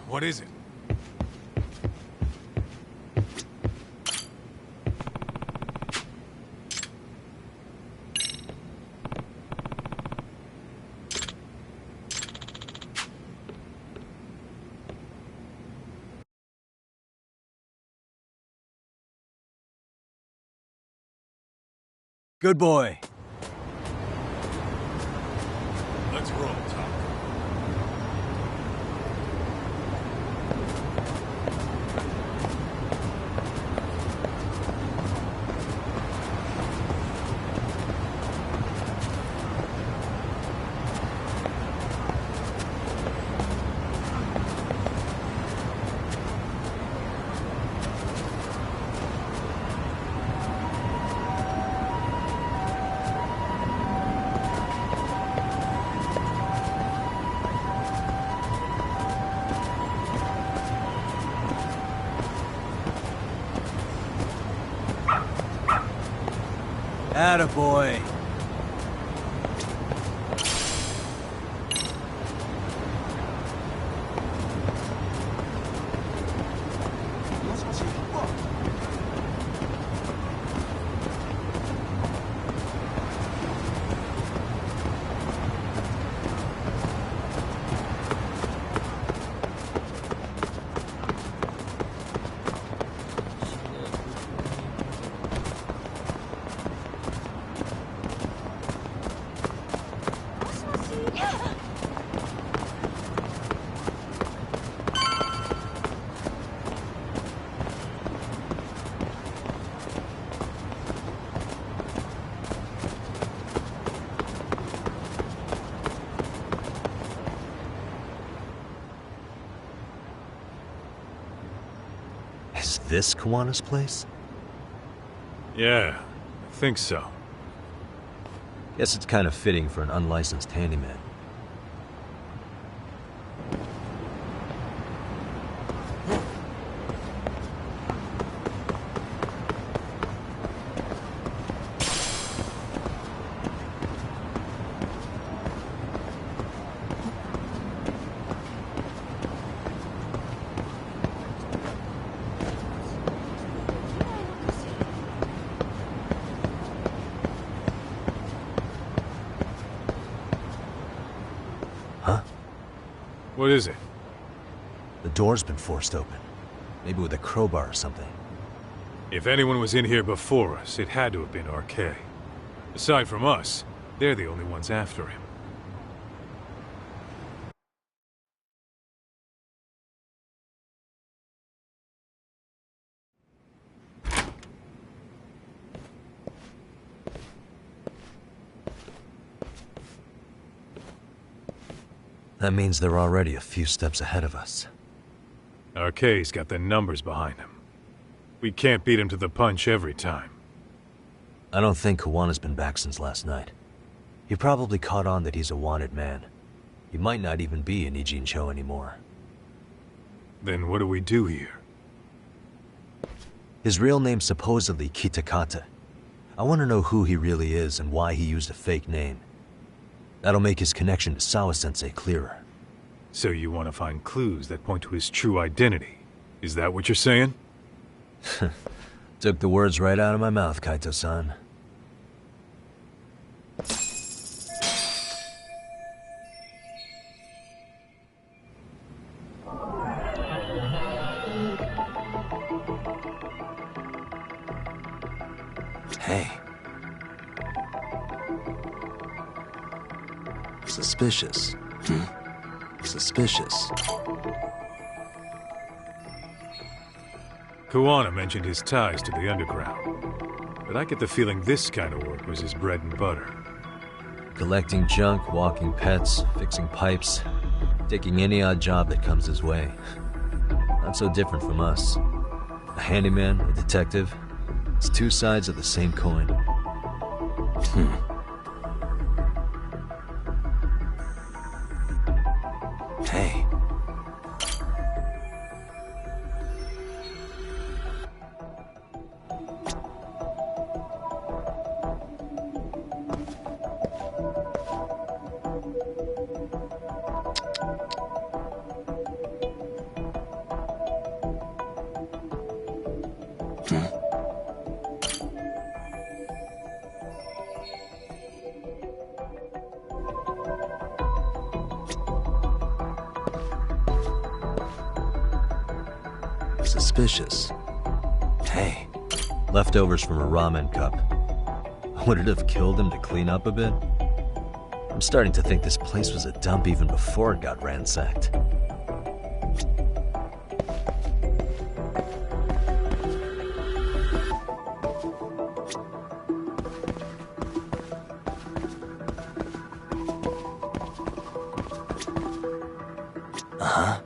What is it? Good boy. Let's roll, Tom. Attaboy. Is this Kawana's place? Yeah, I think so. Guess it's kind of fitting for an unlicensed handyman. What is it? The door's been forced open. Maybe with a crowbar or something. If anyone was in here before us, it had to have been RK. Aside from us, they're the only ones after him. That means they're already a few steps ahead of us. RK's got the numbers behind him. We can't beat him to the punch every time. I don't think Kawana's been back since last night. He probably caught on that he's a wanted man. He might not even be in Ijincho anymore. Then what do we do here? His real name's supposedly Kitakata. I want to know who he really is and why he used a fake name. That'll make his connection to Sawa-sensei clearer. So you want to find clues that point to his true identity? Is that what you're saying? Took the words right out of my mouth, Kaito-san. Hey. Suspicious. Suspicious. Kawana mentioned his ties to the underground, but I get the feeling this kind of work was his bread and butter. Collecting junk, walking pets, fixing pipes, taking any odd job that comes his way. Not so different from us. A handyman, a detective. It's two sides of the same coin. Hey. Suspicious. Hey, leftovers from a ramen cup. Would it have killed him to clean up a bit? I'm starting to think this place was a dump even before it got ransacked. Uh-huh.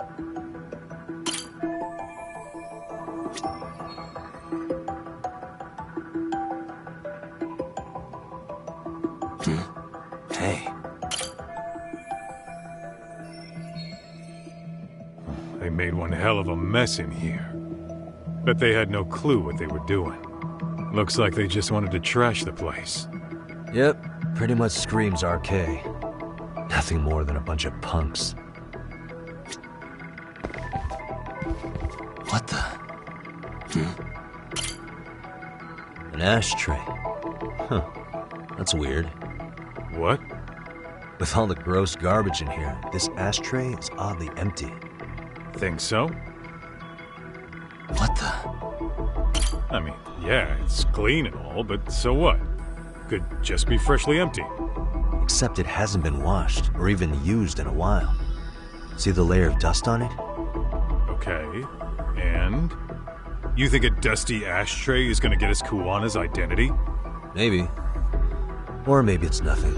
Hey. They made one hell of a mess in here. Bet they had no clue what they were doing. Looks like they just wanted to trash the place. Yep, pretty much screams RK. Nothing more than a bunch of punks. What the? An ashtray. Huh. That's weird. What? With all the gross garbage in here, this ashtray is oddly empty. Think so? What the? I mean, yeah, it's clean and all, but so what? Could just be freshly empty. Except it hasn't been washed or even used in a while. See the layer of dust on it? Okay, and? You think a dusty ashtray is gonna get us Kuana's identity? Maybe. Or maybe it's nothing.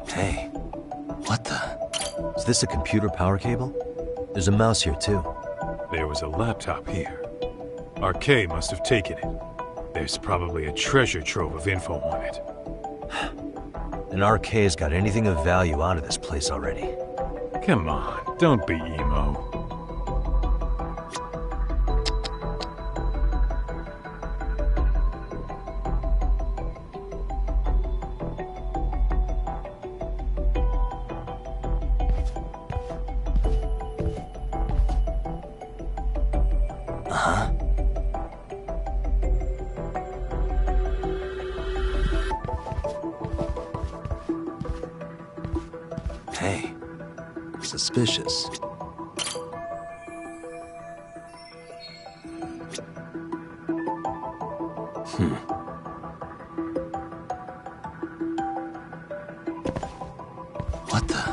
Hey, what the? Is this a computer power cable? There's a mouse here too. There was a laptop here. RK must have taken it. There's probably a treasure trove of info on it. And RK's got anything of value out of this place already. Come on, don't be emo. Uh-huh. Hey, suspicious. What the?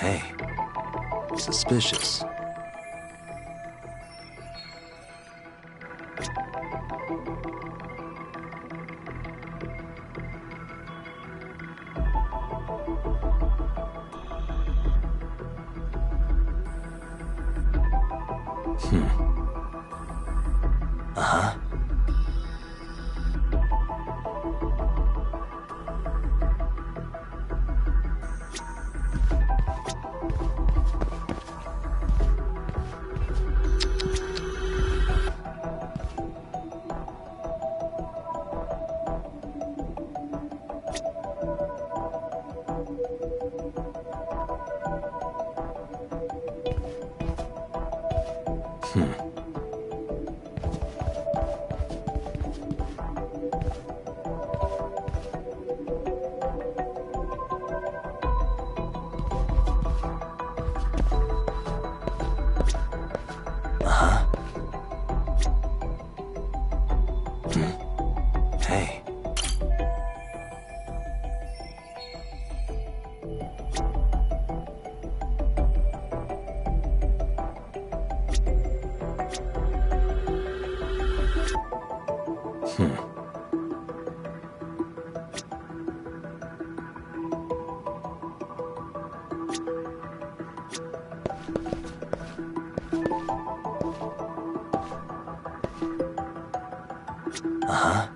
Hey, suspicious. Uh-huh. Hey. Uh-huh.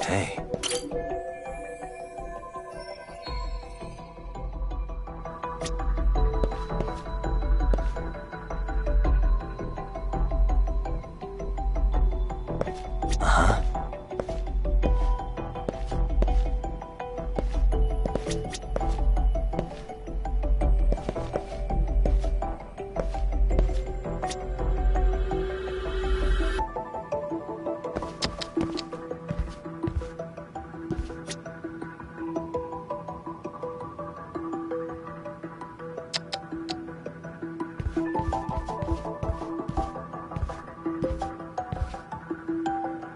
Hey. Uh-huh.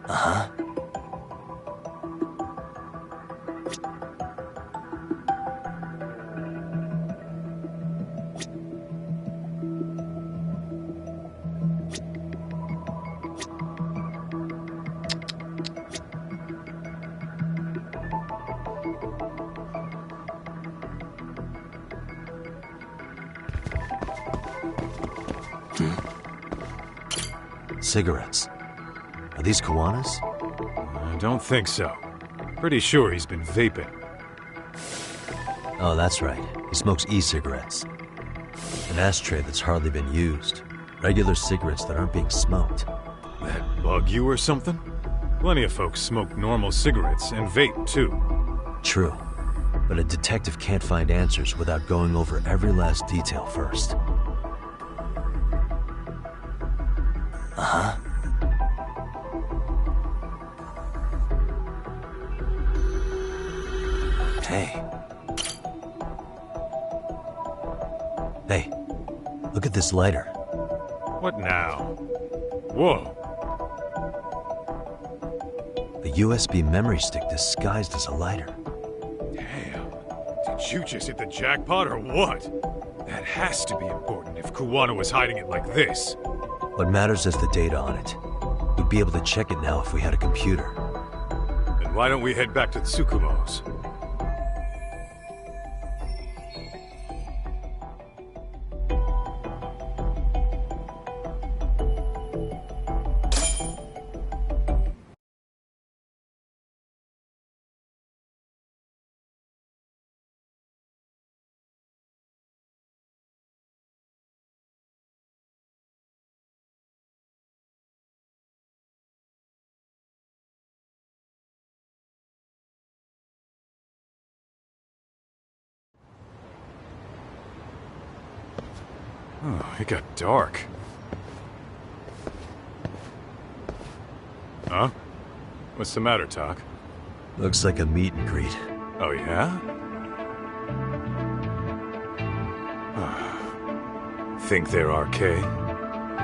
Uh-huh. Cigarettes. Are these Kiwanis? I don't think so. Pretty sure he's been vaping. Oh, that's right. He smokes e-cigarettes. An ashtray that's hardly been used. Regular cigarettes that aren't being smoked. That bug you or something? Plenty of folks smoke normal cigarettes and vape, too. True. But a detective can't find answers without going over every last detail first. Uh-huh. Hey. Hey, look at this lighter. What now? Whoa. A USB memory stick disguised as a lighter. Damn. Did you just hit the jackpot or what? That has to be important if Kuwana was hiding it like this. What matters is the data on it. We'd be able to check it now if we had a computer. Then why don't we head back to Tsukumo's? Oh, it got dark. Huh? What's the matter, Tak? Looks like a meet and greet. Oh, yeah? Think they're RK?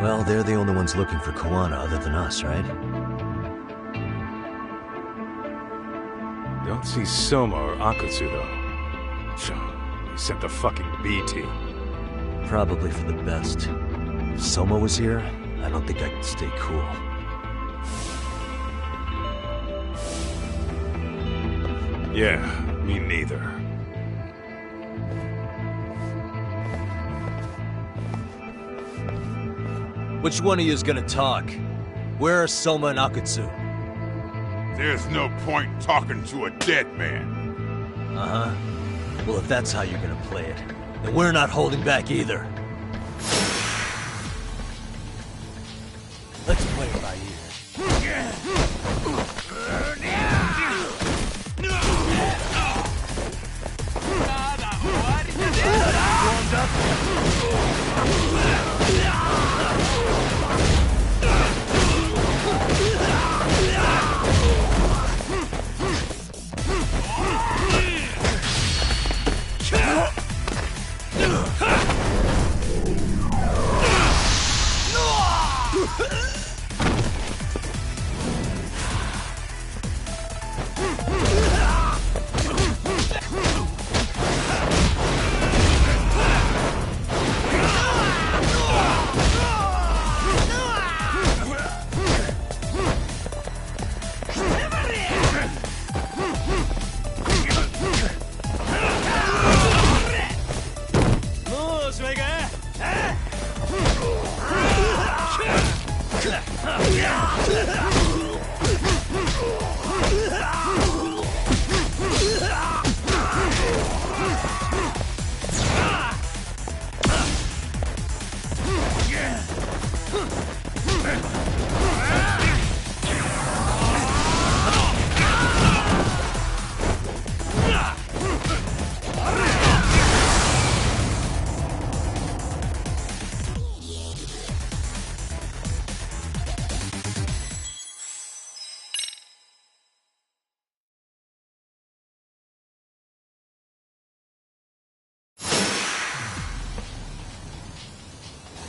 Well, they're the only ones looking for Kuwana other than us, right? Don't see Soma or Akutsu, though. They sent the fucking B team. Probably for the best. If Soma was here, I don't think I could stay cool. Yeah, me neither. Which one of you is gonna talk? Where are Soma and Akutsu? There's no point talking to a dead man. Uh-huh. Well, if that's how you're gonna play it, then we're not holding back either. Let's play it by ear. Warmed up?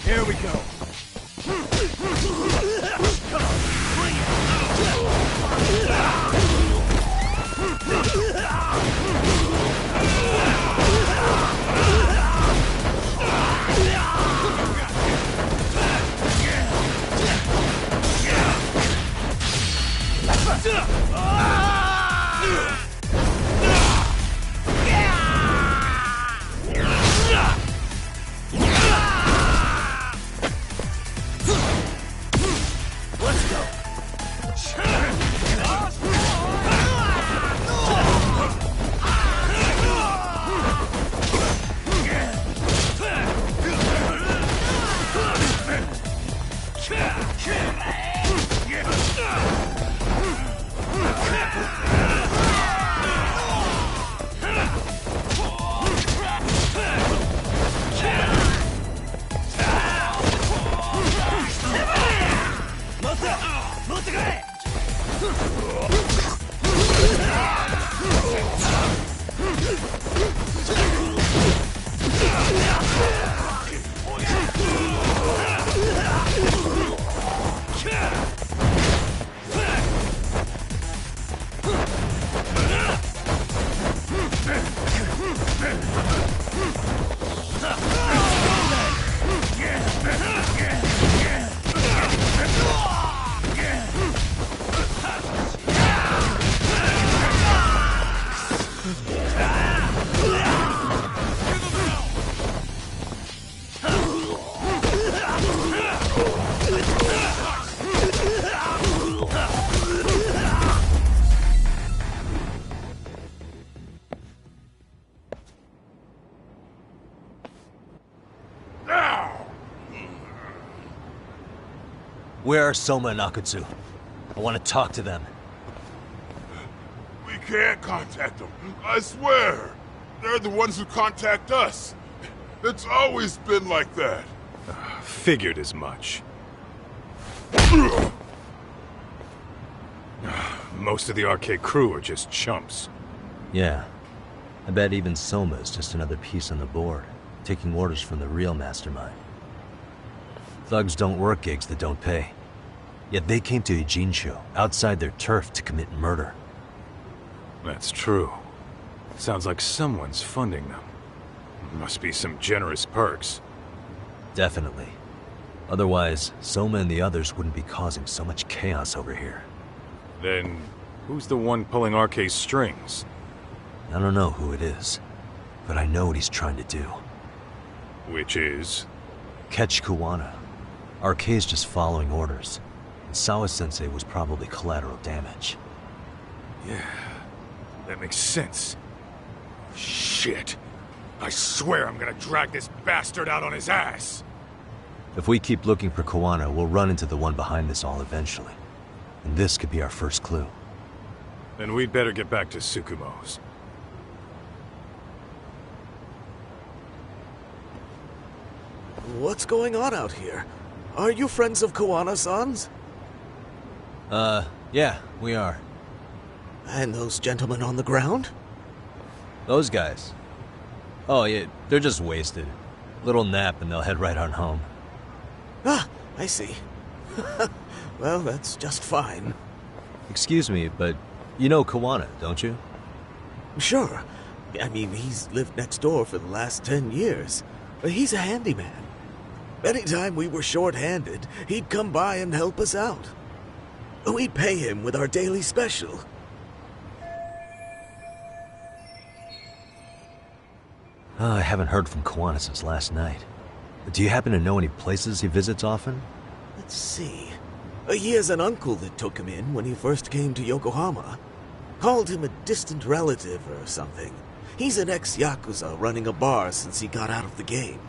Here we go. Where are Soma and Akutsu? I want to talk to them. We can't contact them, I swear. They're the ones who contact us. It's always been like that. Figured as much. Most of the arcade crew are just chumps. Yeah. I bet even Soma is just another piece on the board, taking orders from the real mastermind. Thugs don't work gigs that don't pay. Yet they came to Ijincho, outside their turf, to commit murder. That's true. Sounds like someone's funding them. Must be some generous perks. Definitely. Otherwise, Soma and the others wouldn't be causing so much chaos over here. Then, who's the one pulling RK's strings? I don't know who it is, but I know what he's trying to do. Which is? Catch Kuwana. RK's just following orders. And Sawa-sensei was probably collateral damage. Yeah, that makes sense. Shit. I swear I'm gonna drag this bastard out on his ass! If we keep looking for Kuwana, we'll run into the one behind this all eventually. And this could be our first clue. Then we'd better get back to Tsukumo's. What's going on out here? Are you friends of Kuwana-san's? Yeah, we are. And those gentlemen on the ground? Those guys. Oh, yeah, they're just wasted. Little nap and they'll head right on home. Ah, I see. Well, that's just fine. Excuse me, but you know Kuwana, don't you? Sure. I mean, he's lived next door for the last 10 years. He's a handyman. Anytime we were short-handed, he'd come by and help us out. We'd pay him with our daily special. I haven't heard from Kuwana since last night. Do you happen to know any places he visits often? Let's see. He has an uncle that took him in when he first came to Yokohama. Called him a distant relative or something. He's an ex-Yakuza running a bar since he got out of the game.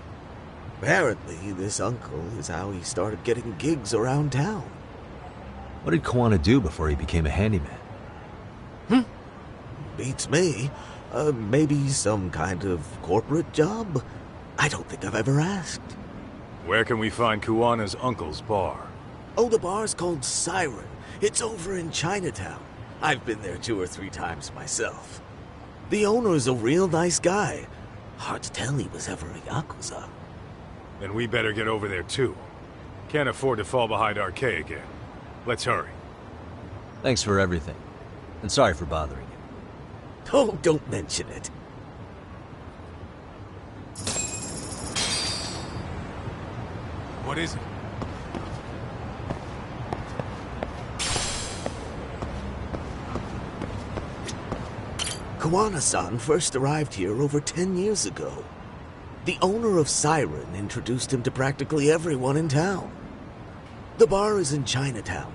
Apparently, this uncle is how he started getting gigs around town. What did Kuwana do before he became a handyman? Beats me. Maybe some kind of corporate job? I don't think I've ever asked. Where can we find Kuwana's uncle's bar? Oh, the bar's called Siren. It's over in Chinatown. I've been there 2 or 3 times myself. The owner's a real nice guy. Hard to tell he was ever a Yakuza. Then we better get over there too. Can't afford to fall behind RK again. Let's hurry. Thanks for everything. And sorry for bothering you. Oh, don't mention it. What is it? Kuwana-san first arrived here over 10 years ago. The owner of Siren introduced him to practically everyone in town. The bar is in Chinatown.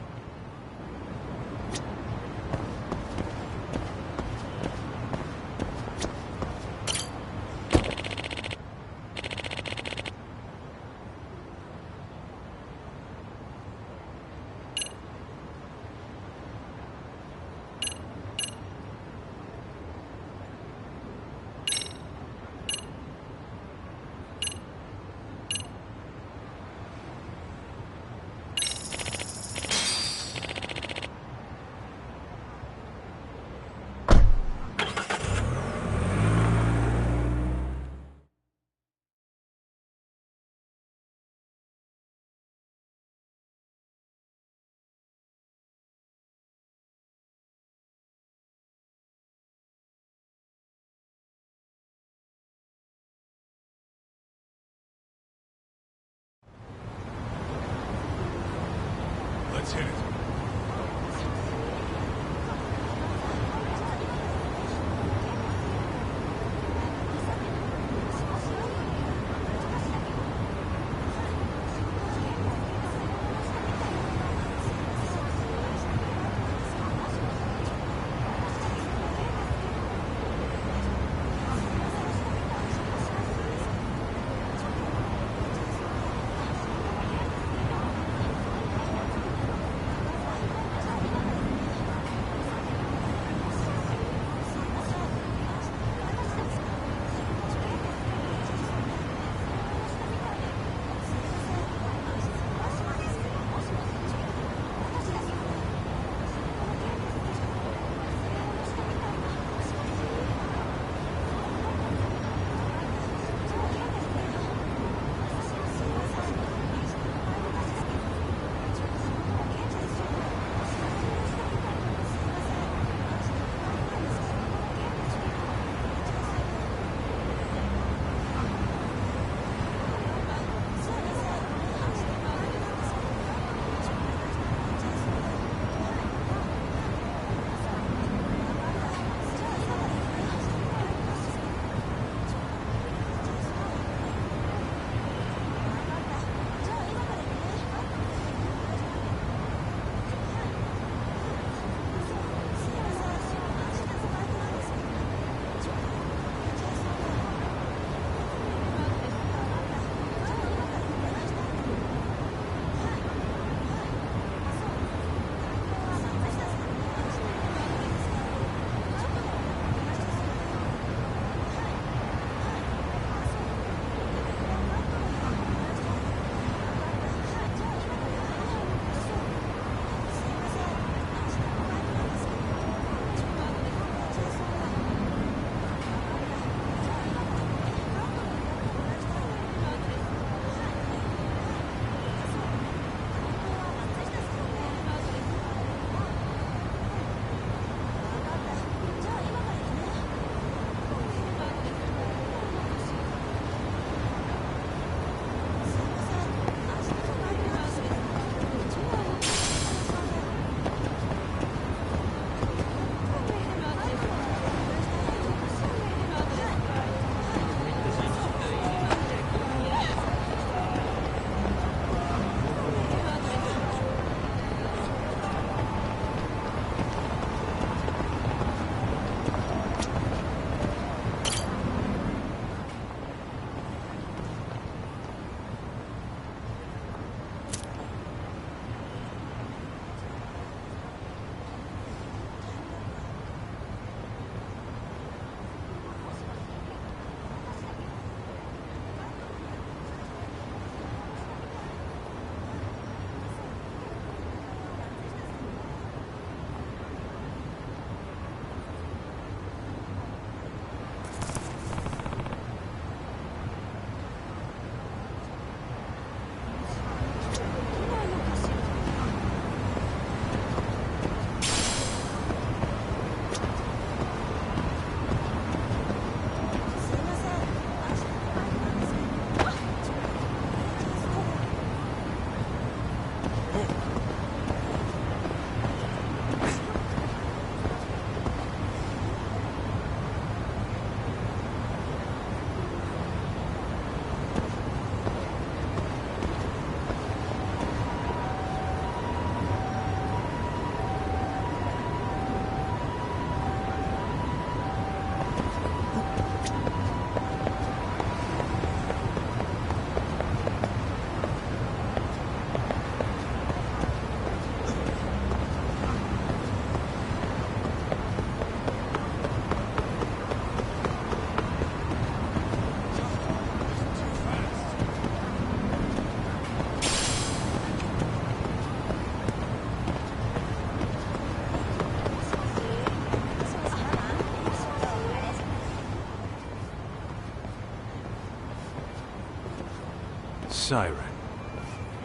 Siren.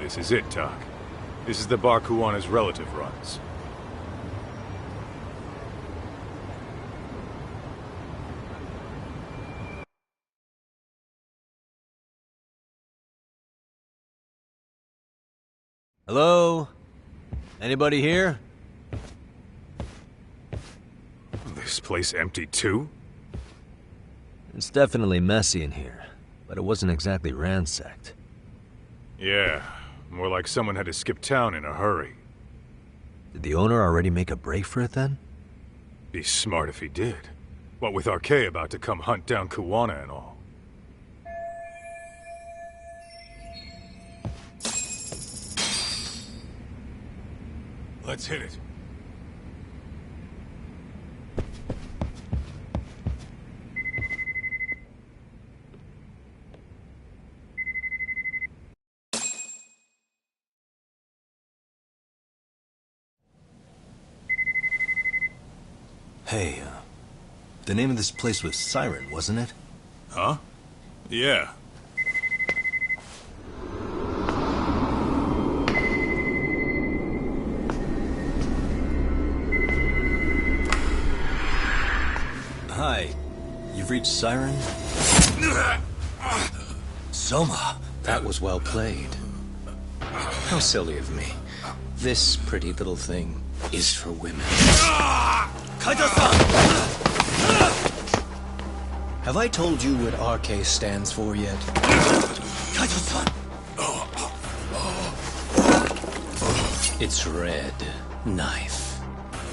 This is it, Doc. This is the bar Kuwana's relative runs. Hello? Anybody here? This place empty too? It's definitely messy in here, but it wasn't exactly ransacked. Yeah, more like someone had to skip town in a hurry. Did the owner already make a break for it then? Be smart if he did. What with Arcade about to come hunt down Kuwana and all. Let's hit it. Hey, the name of this place was Siren, wasn't it? Huh? Yeah. Hi, you've reached Siren? Soma! That was well played. How silly of me. This pretty little thing is for women. Kaito-san! Have I told you what RK stands for yet? Kaito-san! It's red knife.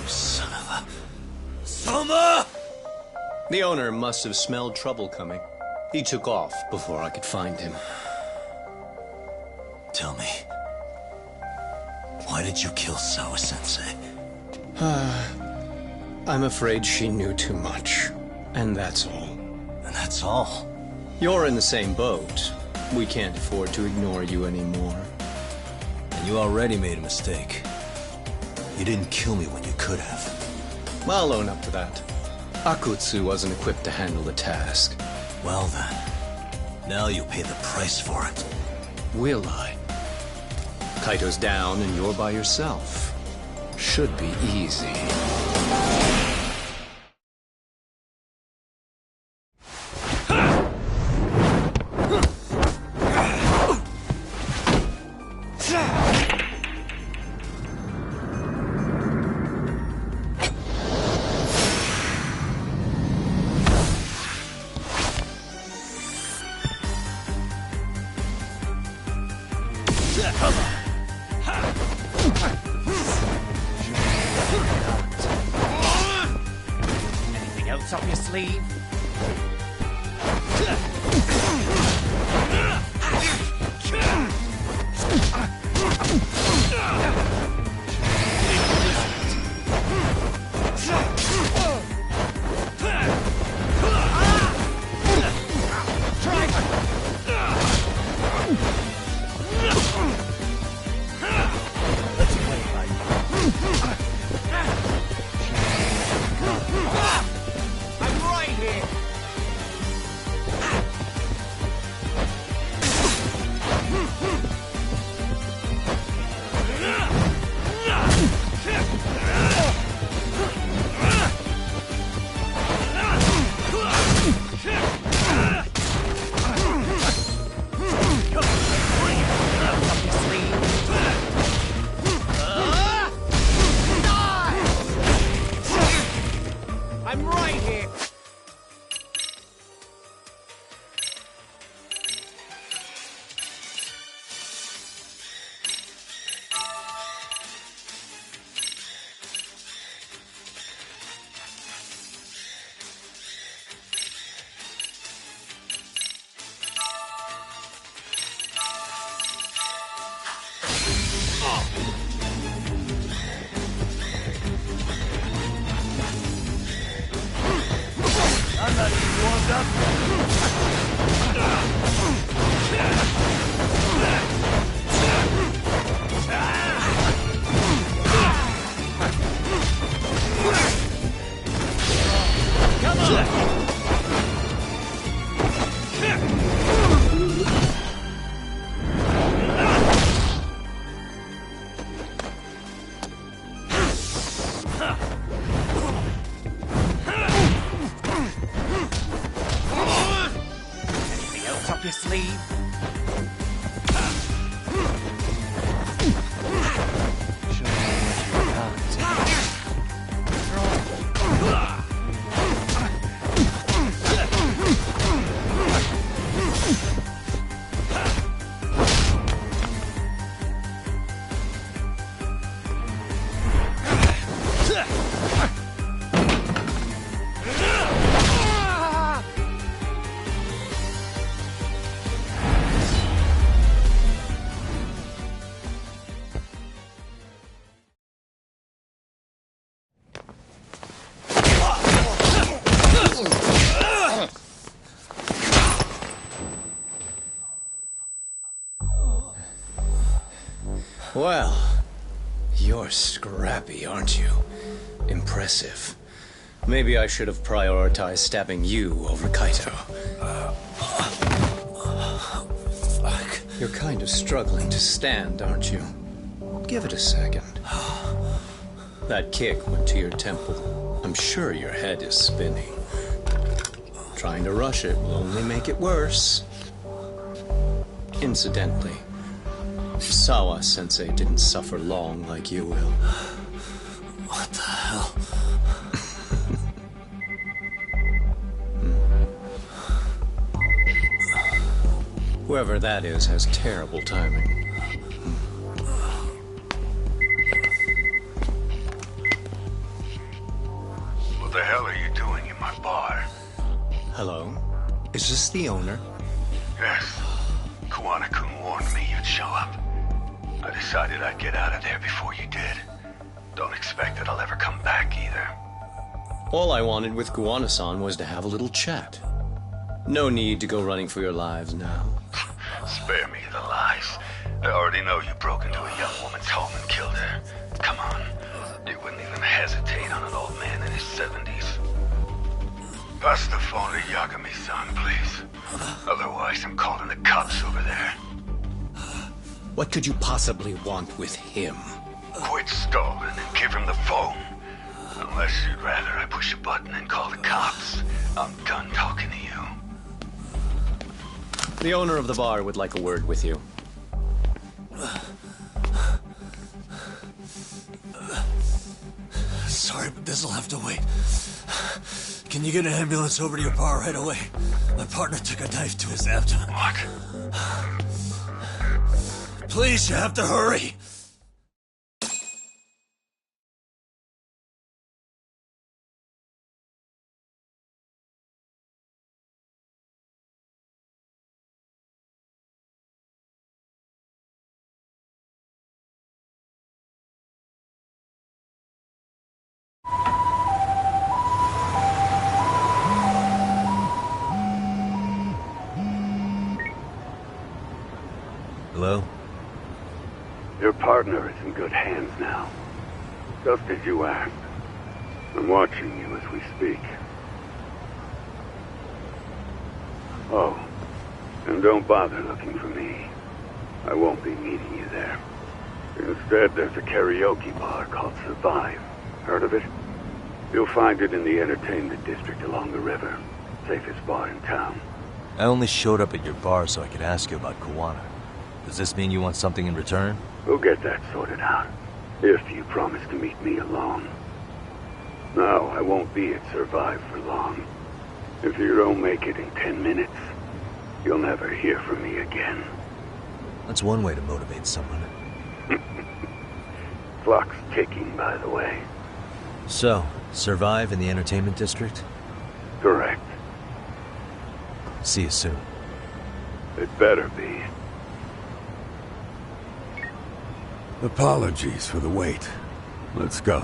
Son of a... Soma! The owner must have smelled trouble coming. He took off before I could find him. Tell me, why did you kill Sawa-sensei? I'm afraid she knew too much. And that's all. And that's all? You're in the same boat. We can't afford to ignore you anymore. And you already made a mistake. You didn't kill me when you could have. I'll own up to that. Akutsu wasn't equipped to handle the task. Well then, now you'll pay the price for it. Will I? Kaito's down and you're by yourself. Should be easy. Anything else up your sleeve? I'm right here. I'm right here. your sleeve? Show me what you're about. Well, you're scrappy, aren't you? Impressive. Maybe I should have prioritized stabbing you over Kaito. Fuck. You're kind of struggling to stand, aren't you? Give it a second. That kick went to your temple. I'm sure your head is spinning. Trying to rush it will only make it worse. Incidentally, Sawa-sensei didn't suffer long like you will. What the hell? Whoever that is has terrible timing. What the hell are you doing in my bar? Hello? Is this the owner? Yes. Kuwana-kun warned me you'd show up. I decided I'd get out of there before you did. Don't expect that I'll ever come back either. All I wanted with Kuwana-san was to have a little chat. No need to go running for your lives now. Spare me the lies. I already know you broke into a young woman's home and killed her. Come on. You wouldn't even hesitate on an old man in his 70s. Pass the phone to Yagami-san, please. Otherwise, I'm calling the cops over there. What could you possibly want with him? Quit stalling and give him the phone. Unless you'd rather I push a button and call the cops. I'm done talking to you. The owner of the bar would like a word with you. Sorry, but this'll have to wait. Can you get an ambulance over to your bar right away? My partner took a knife to his abdomen. What? Please, you have to hurry. Hello? Your partner is in good hands now. Just as you asked. I'm watching you as we speak. Oh, and don't bother looking for me. I won't be meeting you there. Instead, there's a karaoke bar called Survive. Heard of it? You'll find it in the entertainment district along the river. Safest bar in town. I only showed up at your bar so I could ask you about Kuwana. Does this mean you want something in return? We'll get that sorted out. If you promise to meet me alone. No, I won't be at Survive for long. If you don't make it in 10 minutes, you'll never hear from me again. That's one way to motivate someone. Clock's ticking, by the way. So, Survive in the entertainment district? Correct. See you soon. It better be. Apologies for the wait. Let's go.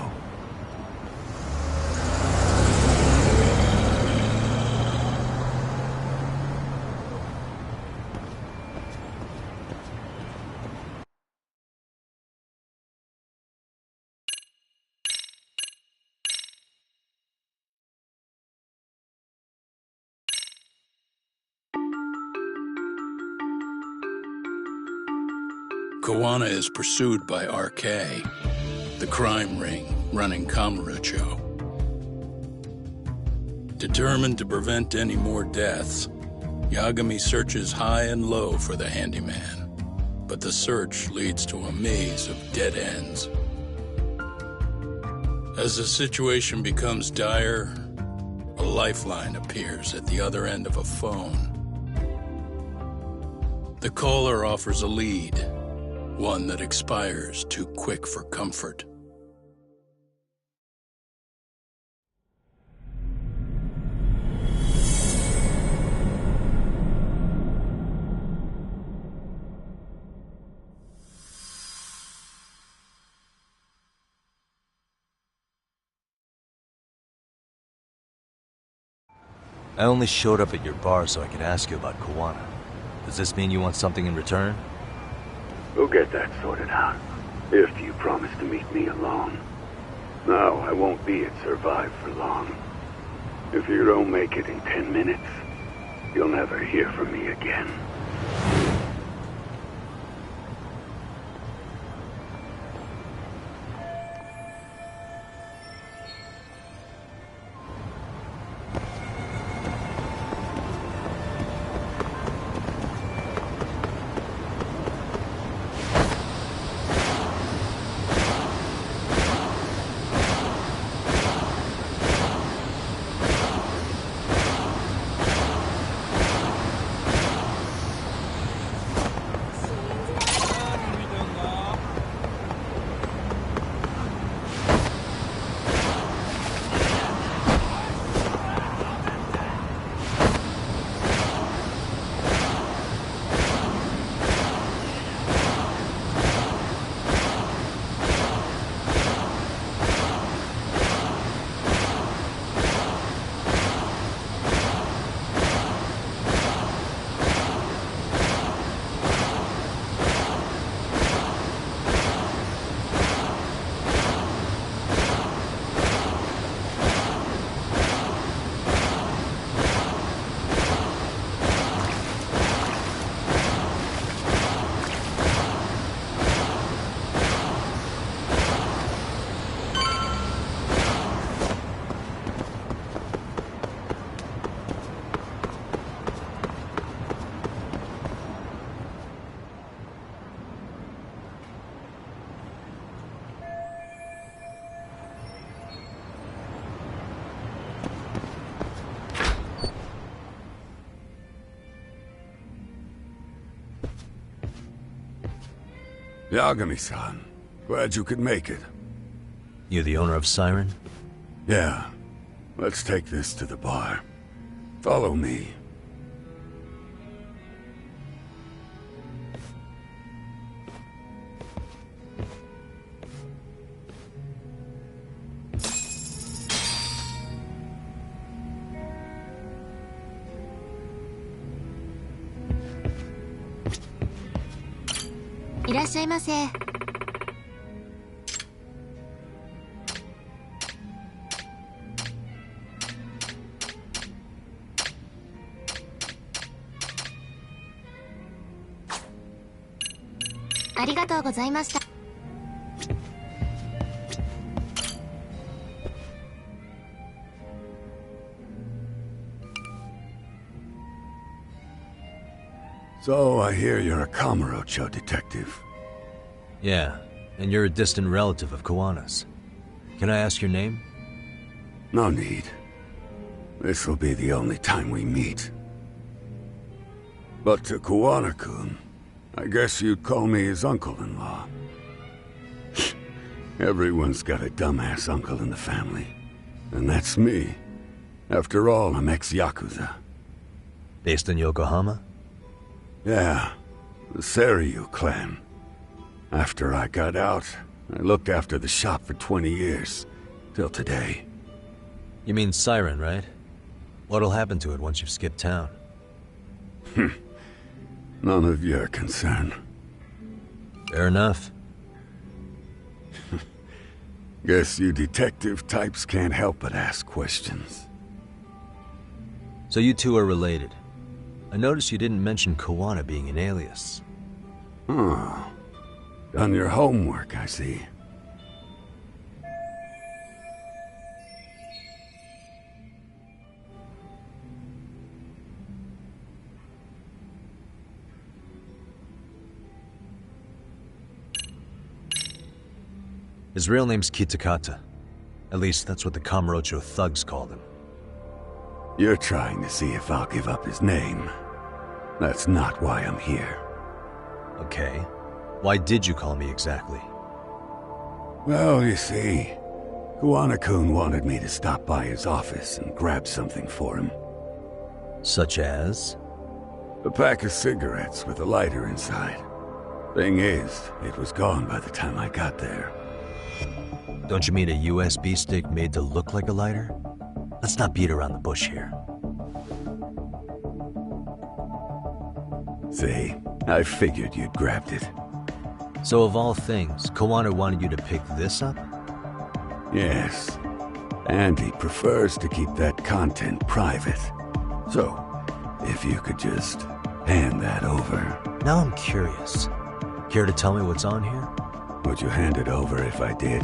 Kuwana is pursued by RK, the crime ring running Kamurocho. Determined to prevent any more deaths, Yagami searches high and low for the handyman, but the search leads to a maze of dead ends. As the situation becomes dire, a lifeline appears at the other end of a phone. The caller offers a lead, one that expires too quick for comfort. I only showed up at your bar so I could ask you about Kawana. Does this mean you want something in return? We'll get that sorted out, if you promise to meet me alone. No, I won't be at Survive for long. If you don't make it in 10 minutes, you'll never hear from me again. Yagami-san, glad you could make it. You the owner of Siren? Yeah. Let's take this to the bar. Follow me. So I hear you're a Kamurocho detective. Yeah, and you're a distant relative of Kawana's. Can I ask your name? No need. This'll be the only time we meet. But to Kawana-kun, I guess you'd call me his uncle-in-law. Everyone's got a dumbass uncle in the family. And that's me. After all, I'm ex-Yakuza. Based in Yokohama? Yeah, the Seiryu clan. After I got out, I looked after the shop for 20 years. Till today. You mean Siren, right? What'll happen to it once you've skipped town? None of your concern. Fair enough. Guess you detective types can't help but ask questions. So you two are related. I noticed you didn't mention Kawana being an alias. Oh. Done your homework, I see. His real name's Kitakata. At least that's what the Kamurocho thugs called him. You're trying to see if I'll give up his name. That's not why I'm here. Okay. Why did you call me exactly? Well, you see, Kuwana-kun wanted me to stop by his office and grab something for him. Such as? A pack of cigarettes with a lighter inside. Thing is, it was gone by the time I got there. Don't you mean a USB stick made to look like a lighter? Let's not beat around the bush here. See, I figured you'd grabbed it. So of all things, Kawana wanted you to pick this up? Yes. And he prefers to keep that content private. So, if you could just hand that over. Now I'm curious. Care to tell me what's on here? Would you hand it over if I did?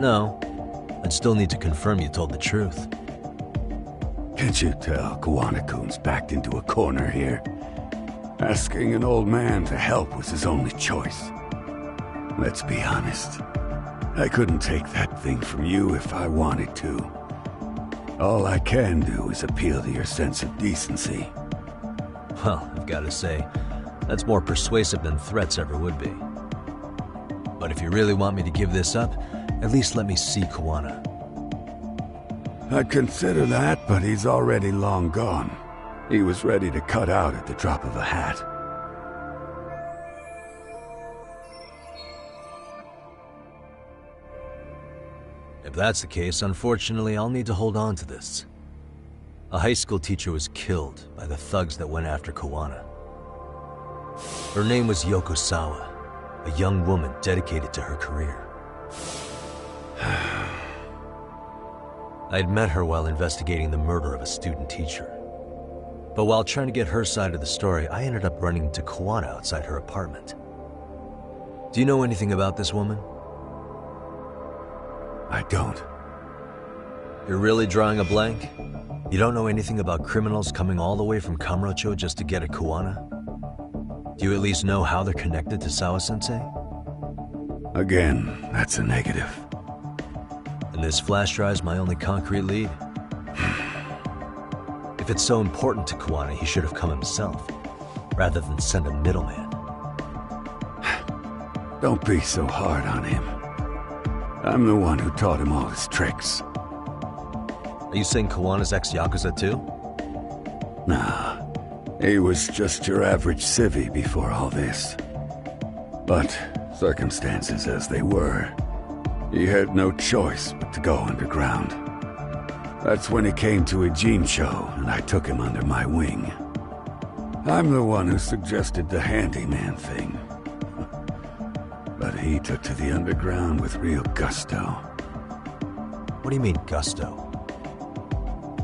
No. I'd still need to confirm you told the truth. Can't you tell Kuwana-kun's backed into a corner here? Asking an old man to help was his only choice. Let's be honest. I couldn't take that thing from you if I wanted to. All I can do is appeal to your sense of decency. Well, I've got to say, that's more persuasive than threats ever would be. But if you really want me to give this up, at least let me see Kawana. I'd consider that, but he's already long gone. He was ready to cut out at the drop of a hat. If that's the case, unfortunately, I'll need to hold on to this. A high school teacher was killed by the thugs that went after Kawana. Her name was Yoko Sawa, a young woman dedicated to her career. I'd met her while investigating the murder of a student teacher. But while trying to get her side of the story, I ended up running into Kawana outside her apartment. Do you know anything about this woman? I don't. You're really drawing a blank? You don't know anything about criminals coming all the way from Kamurocho just to get at Kawana? Do you at least know how they're connected to Sawa-sensei? Again, that's a negative. And this flash drive's my only concrete lead. If it's so important to Kawana, he should have come himself, rather than send a middleman. Don't be so hard on him. I'm the one who taught him all his tricks. Are you saying Kawana's ex-Yakuza too? Nah, he was just your average civvy before all this. But, circumstances as they were, he had no choice but to go underground. That's when he came to a Jinsho, and I took him under my wing. I'm the one who suggested the handyman thing. But he took to the underground with real gusto. What do you mean, gusto?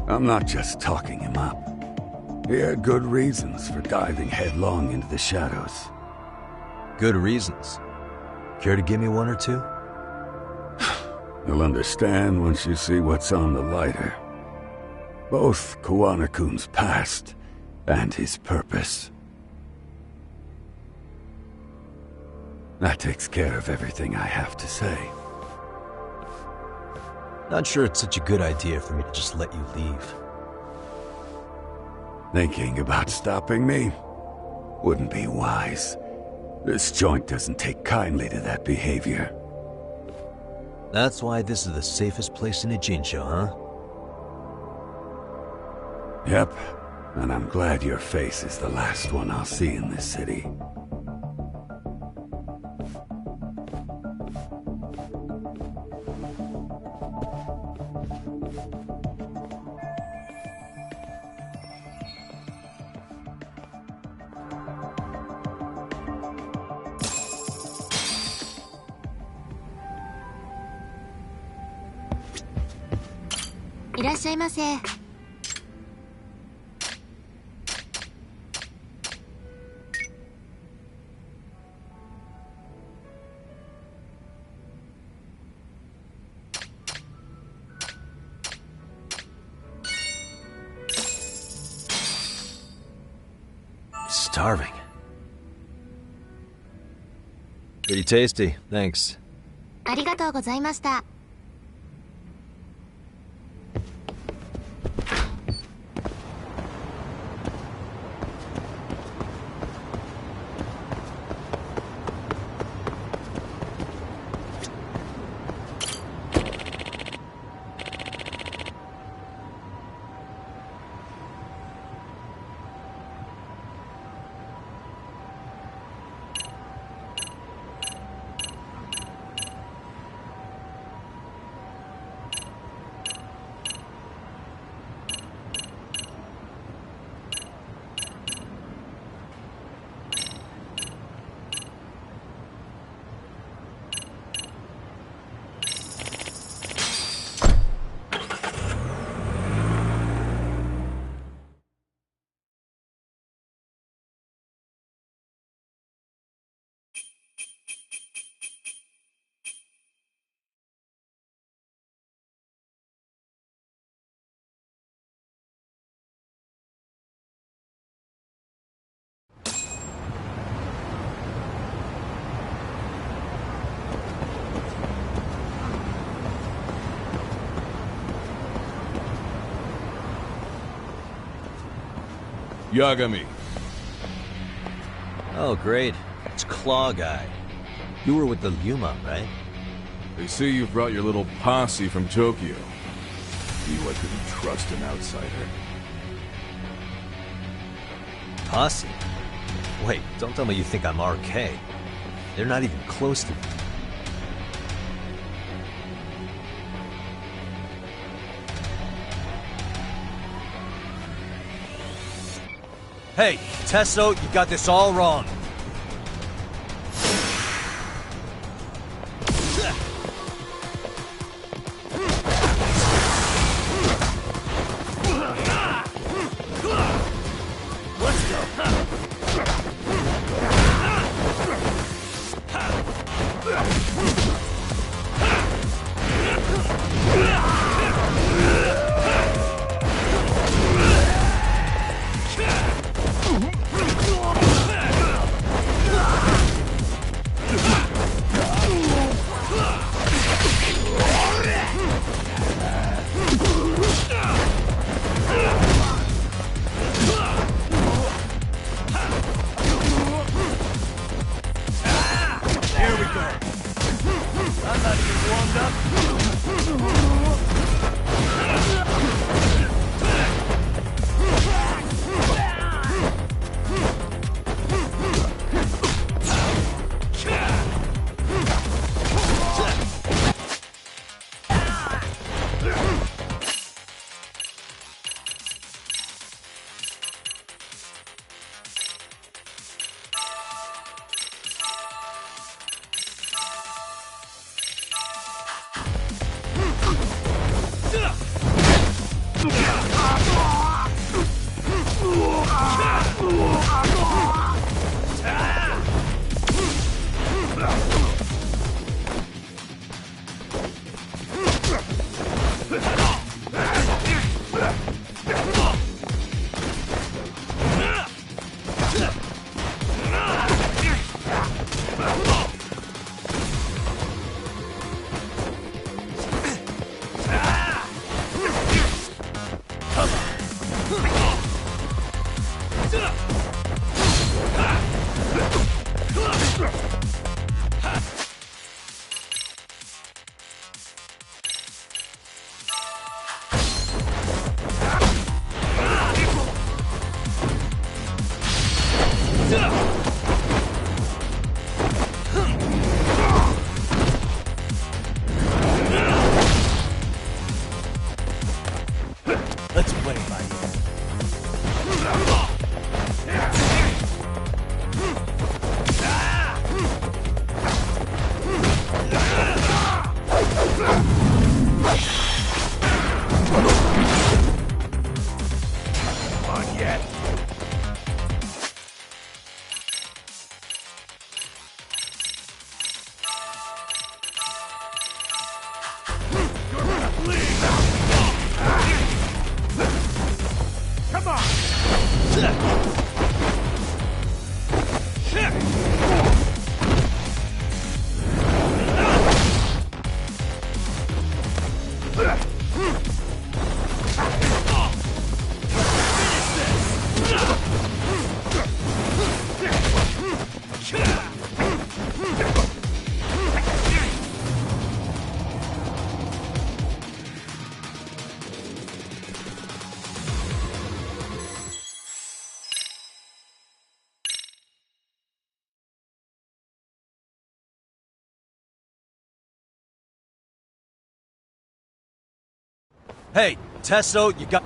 I'm not just talking him up. He had good reasons for diving headlong into the shadows. Good reasons? Care to give me one or two? You'll understand once you see what's on the lighter. Both Kuwana-kun's past and his purpose. That takes care of everything I have to say. Not sure it's such a good idea for me to just let you leave. Thinking about stopping me? Wouldn't be wise. This joint doesn't take kindly to that behavior. That's why this is the safest place in a Jinsho, huh? Yep, and I'm glad your face is the last one I'll see in this city. Starving. Pretty tasty, thanks. ありがとうございました。Yagami. Oh, great. It's Claw Guy. You were with the Yuma, right? They say you brought your little posse from Tokyo. You I couldn't trust an outsider. Posse? Wait, don't tell me you think I'm RK. They're not even close to me. Hey, Tesso, you got this all wrong. Hey, Testo, you got...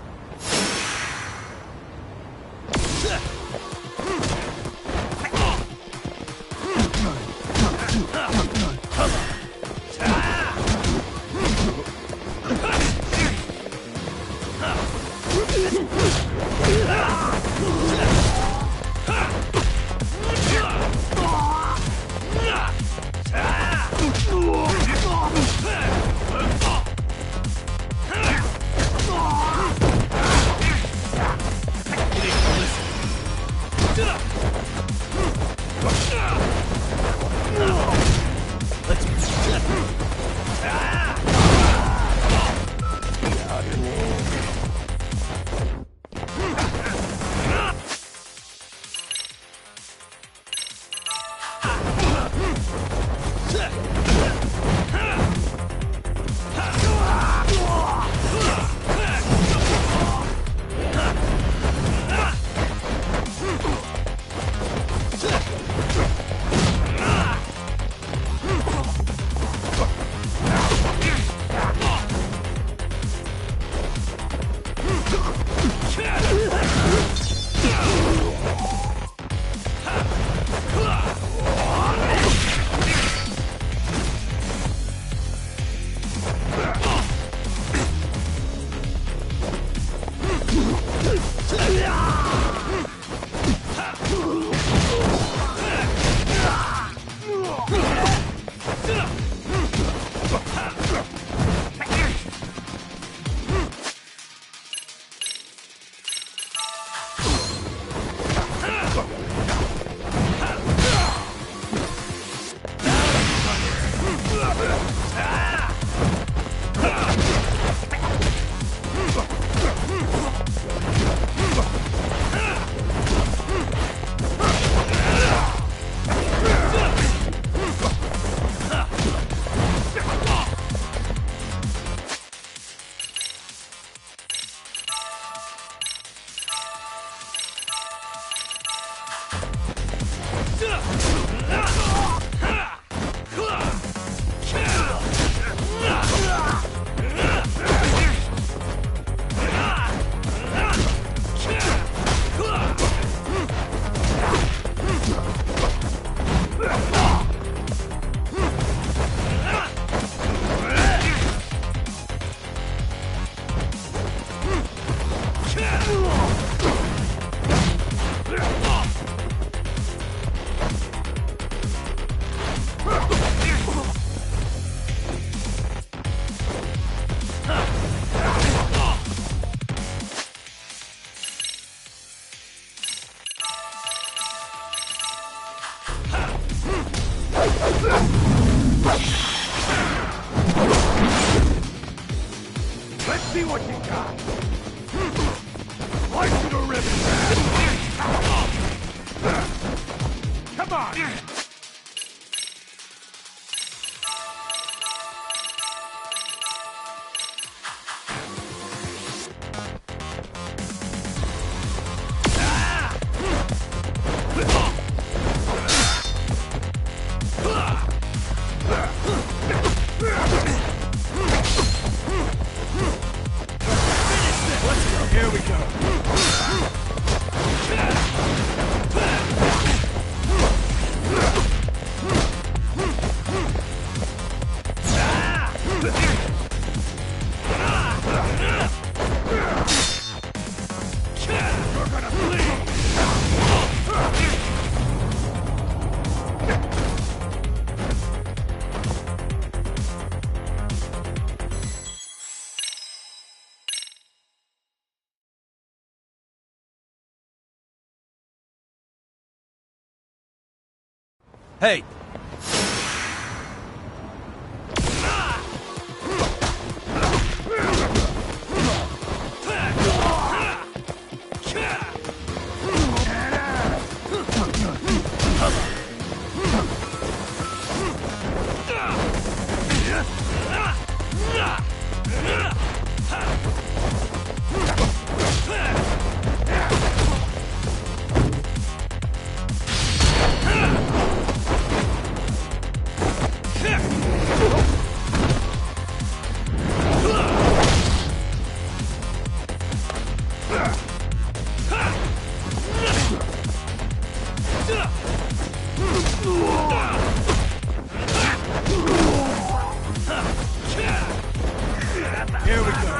Let's see what you got. Slice it to ribbons. Come on. Here we go. You're gonna bleed. Hey! Here we go.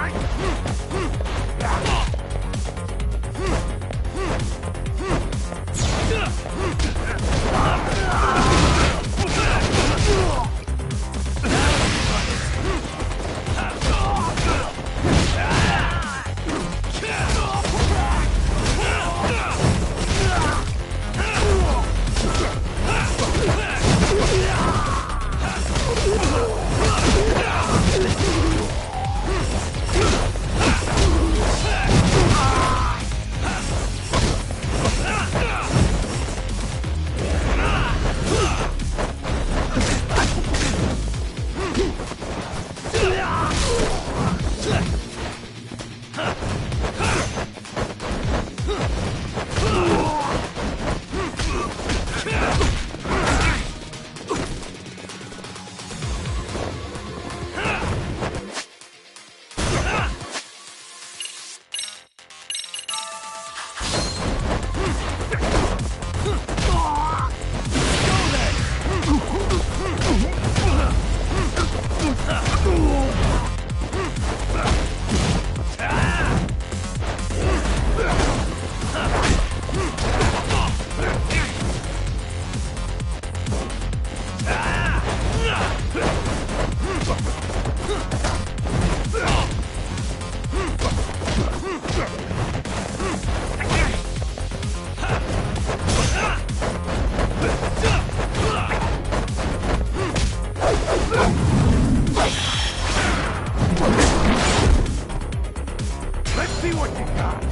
Let's see what you got.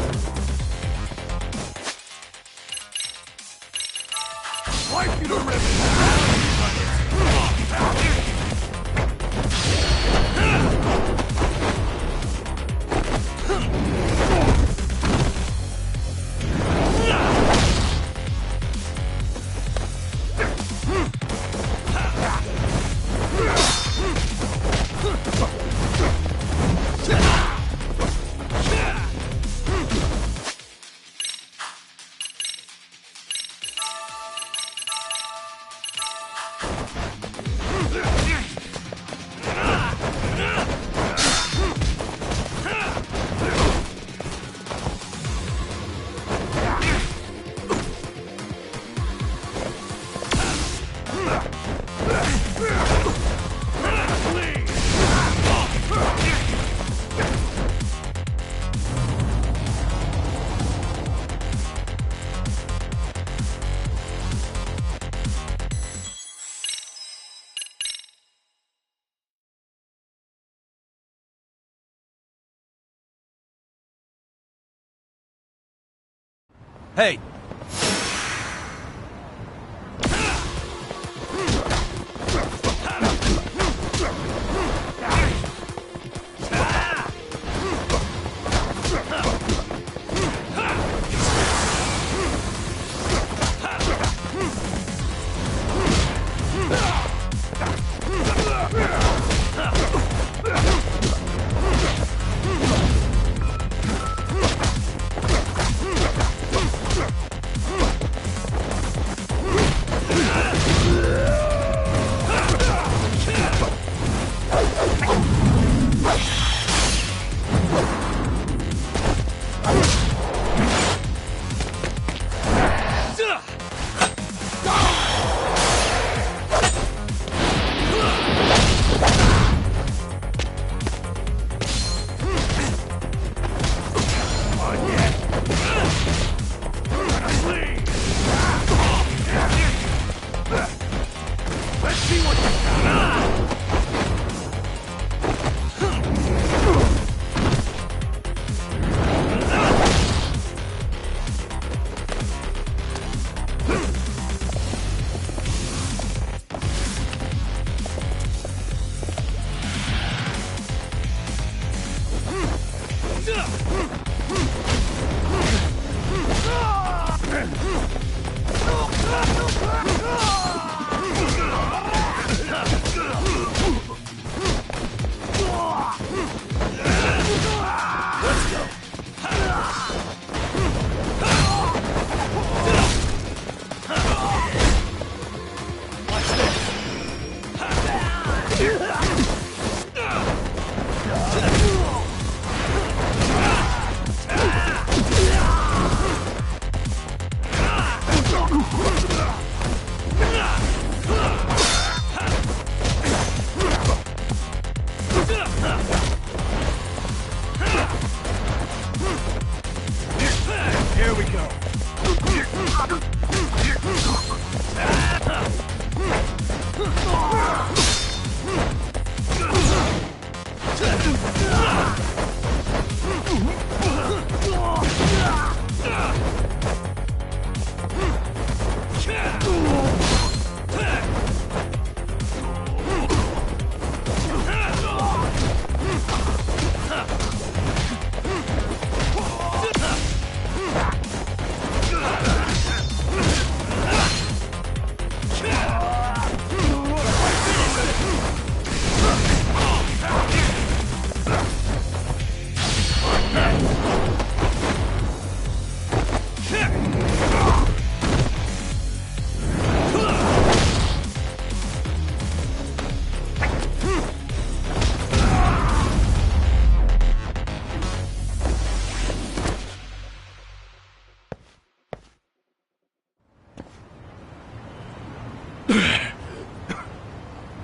Like you to rip Hey!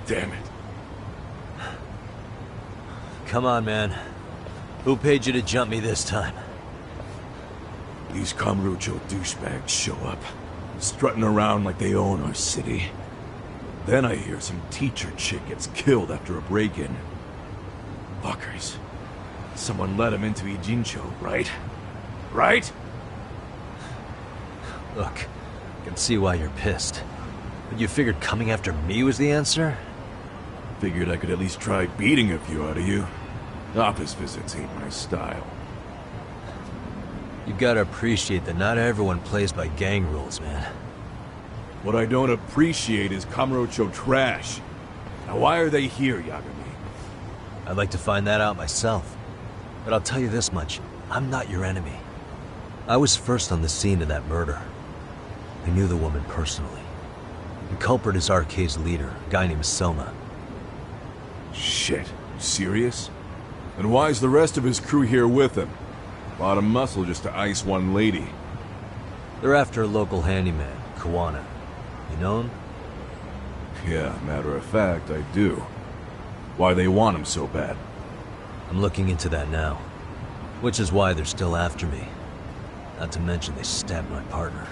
damn it. Come on, man. Who paid you to jump me this time? These Kamurocho douchebags show up, strutting around like they own our city. Then I hear some teacher chick gets killed after a break-in. Fuckers. Someone let him into Ijincho, right? Right? Look, I can see why you're pissed. But you figured coming after me was the answer? Figured I could at least try beating a few out of you. Office visits ain't my style. You've got to appreciate that not everyone plays by gang rules, man. What I don't appreciate is Kamurocho trash. Now why are they here, Yagami? I'd like to find that out myself. But I'll tell you this much, I'm not your enemy. I was first on the scene of that murder. I knew the woman personally. The culprit is RK's leader, a guy named Soma. Shit, you serious? And why's the rest of his crew here with him? A lot of muscle just to ice one lady. They're after a local handyman, Kawana. You know him? Yeah, matter of fact, I do. Why they want him so bad? I'm looking into that now. Which is why they're still after me. Not to mention they stabbed my partner.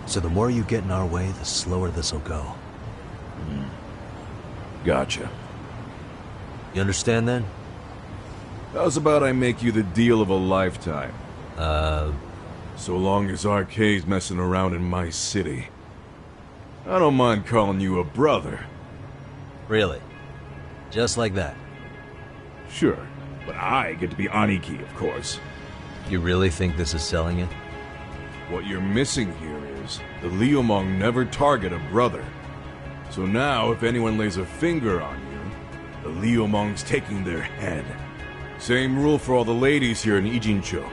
So the more you get in our way, the slower this'll go. Gotcha. You understand then? How's about I make you the deal of a lifetime? So long as RK's messing around in my city. I don't mind calling you a brother. Really? Just like that? Sure, but I get to be Aniki, of course. You really think this is selling it? What you're missing here is the Liumong never target a brother. So now, if anyone lays a finger on you, the Liumong's taking their head. Same rule for all the ladies here in Ijincho.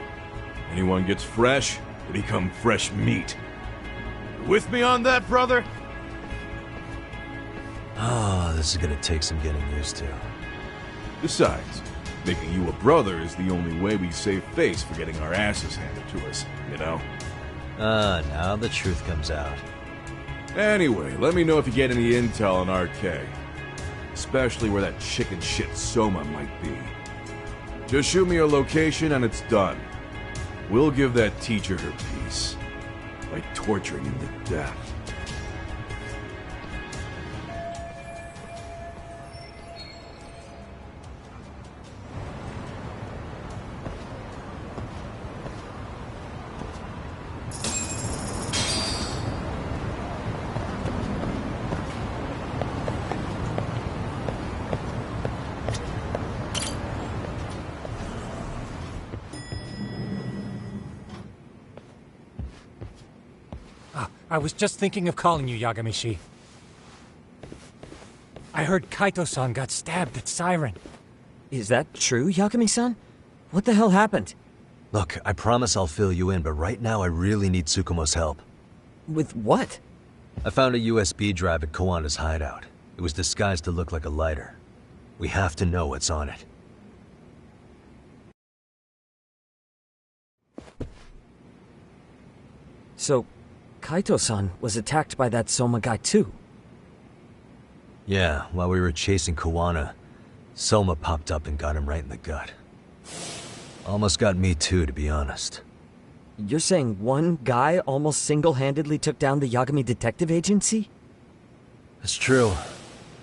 Anyone gets fresh, they become fresh meat. With me on that, brother? Oh, this is gonna take some getting used to. Besides, making you a brother is the only way we save face for getting our asses handed to us, you know? Now the truth comes out. Anyway, let me know if you get any intel on RK. Especially where that chicken shit Soma might be. Just shoot me a location and it's done. We'll give that teacher her peace. By torturing him to death. I was just thinking of calling you, Yagami-shi. I heard Kaito-san got stabbed at Siren. Is that true, Yagami-san? What the hell happened? Look, I promise I'll fill you in, but right now I really need Tsukumo's help. With what? I found a USB drive at Kawana's hideout. It was disguised to look like a lighter. We have to know what's on it. So, Kaito-san was attacked by that Soma guy too? Yeah, while we were chasing Kawana, Soma popped up and got him right in the gut. Almost got me too, to be honest. You're saying one guy almost single-handedly took down the Yagami Detective Agency? That's true.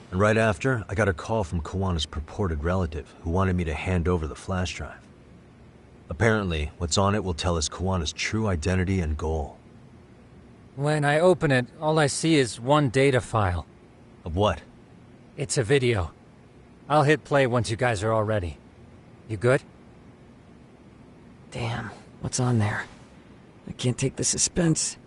And right after, I got a call from Kawana's purported relative who wanted me to hand over the flash drive. Apparently, what's on it will tell us Kawana's true identity and goal. When I open it, all I see is one data file. Of what? It's a video. I'll hit play once you guys are all ready. You good? Damn, what's on there? I can't take the suspense.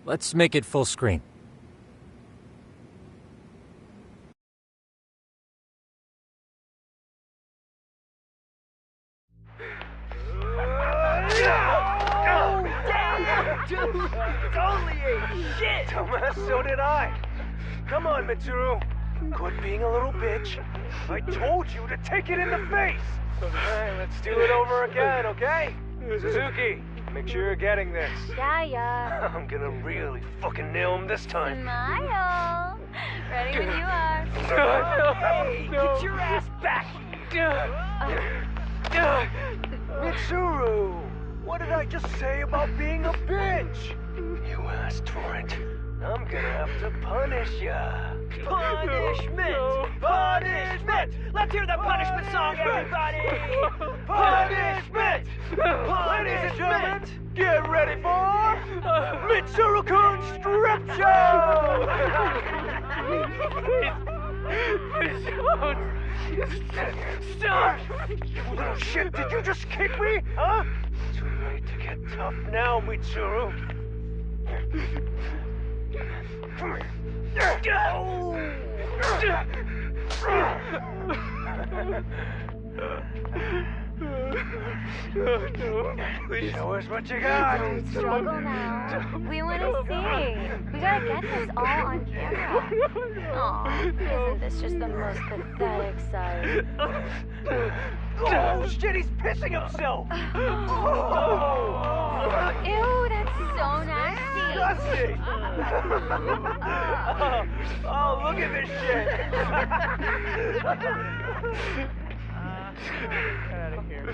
Let's make it full screen. Dude, it's only 8. Shit! So did I. Come on, Mitsuru. Quit being a little bitch. I told you to take it in the face. Alright, let's do it over again, okay? Suzuki, make sure you're getting this. Yeah. I'm gonna really fucking nail him this time. Smile. Ready when you are. Hey, get your ass back. Mitsuru, what did I just say about being a bitch? You asked for it. I'm gonna have to punish ya. Punishment! Punishment! Let's hear the punishment song, everybody! Punishment! Ladies and gentlemen, get ready for Mitsuru-kun Strip Show! Stop! You little shit, did you just kick me? Huh? Too late to get tough now, Mitsuru. Show us what you got. Don't struggle now. We want to see. We gotta get this all on camera. Aw, isn't this just the most pathetic sight? Oh shit, he's pissing himself! Ew, that's so nasty. Disgusting! Oh, look at this shit! Get out of here.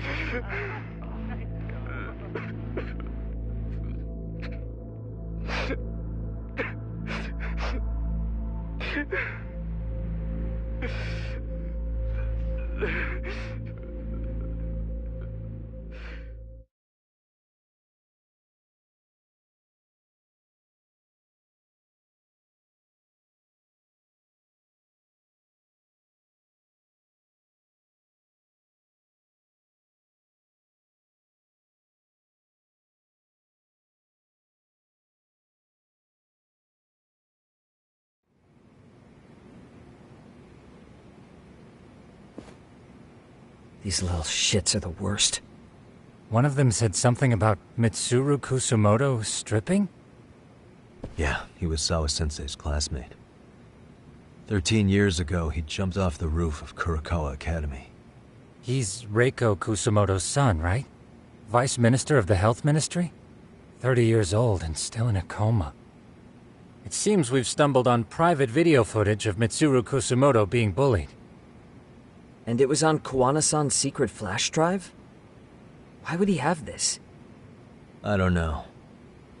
These little shits are the worst. One of them said something about Mitsuru Kusumoto stripping? Yeah, he was Sawa-sensei's classmate. 13 years ago, he jumped off the roof of Kurokawa Academy. He's Reiko Kusumoto's son, right? Vice Minister of the Health Ministry? 30 years old and still in a coma. It seems we've stumbled on private video footage of Mitsuru Kusumoto being bullied. And it was on Kawana-san's secret flash drive? Why would he have this? I don't know.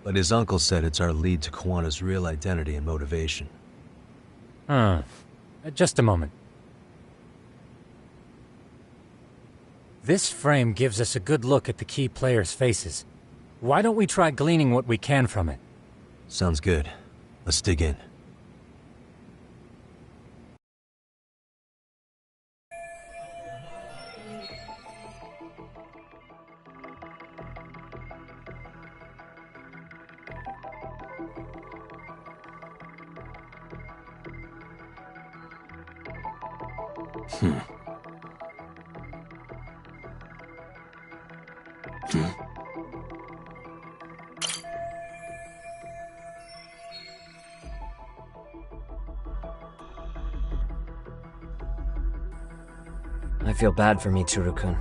But his uncle said it's our lead to Kawana's real identity and motivation. Just a moment. This frame gives us a good look at the key players' faces. Why don't we try gleaning what we can from it? Sounds good. Let's dig in. I feel bad for Mitsuru-kun.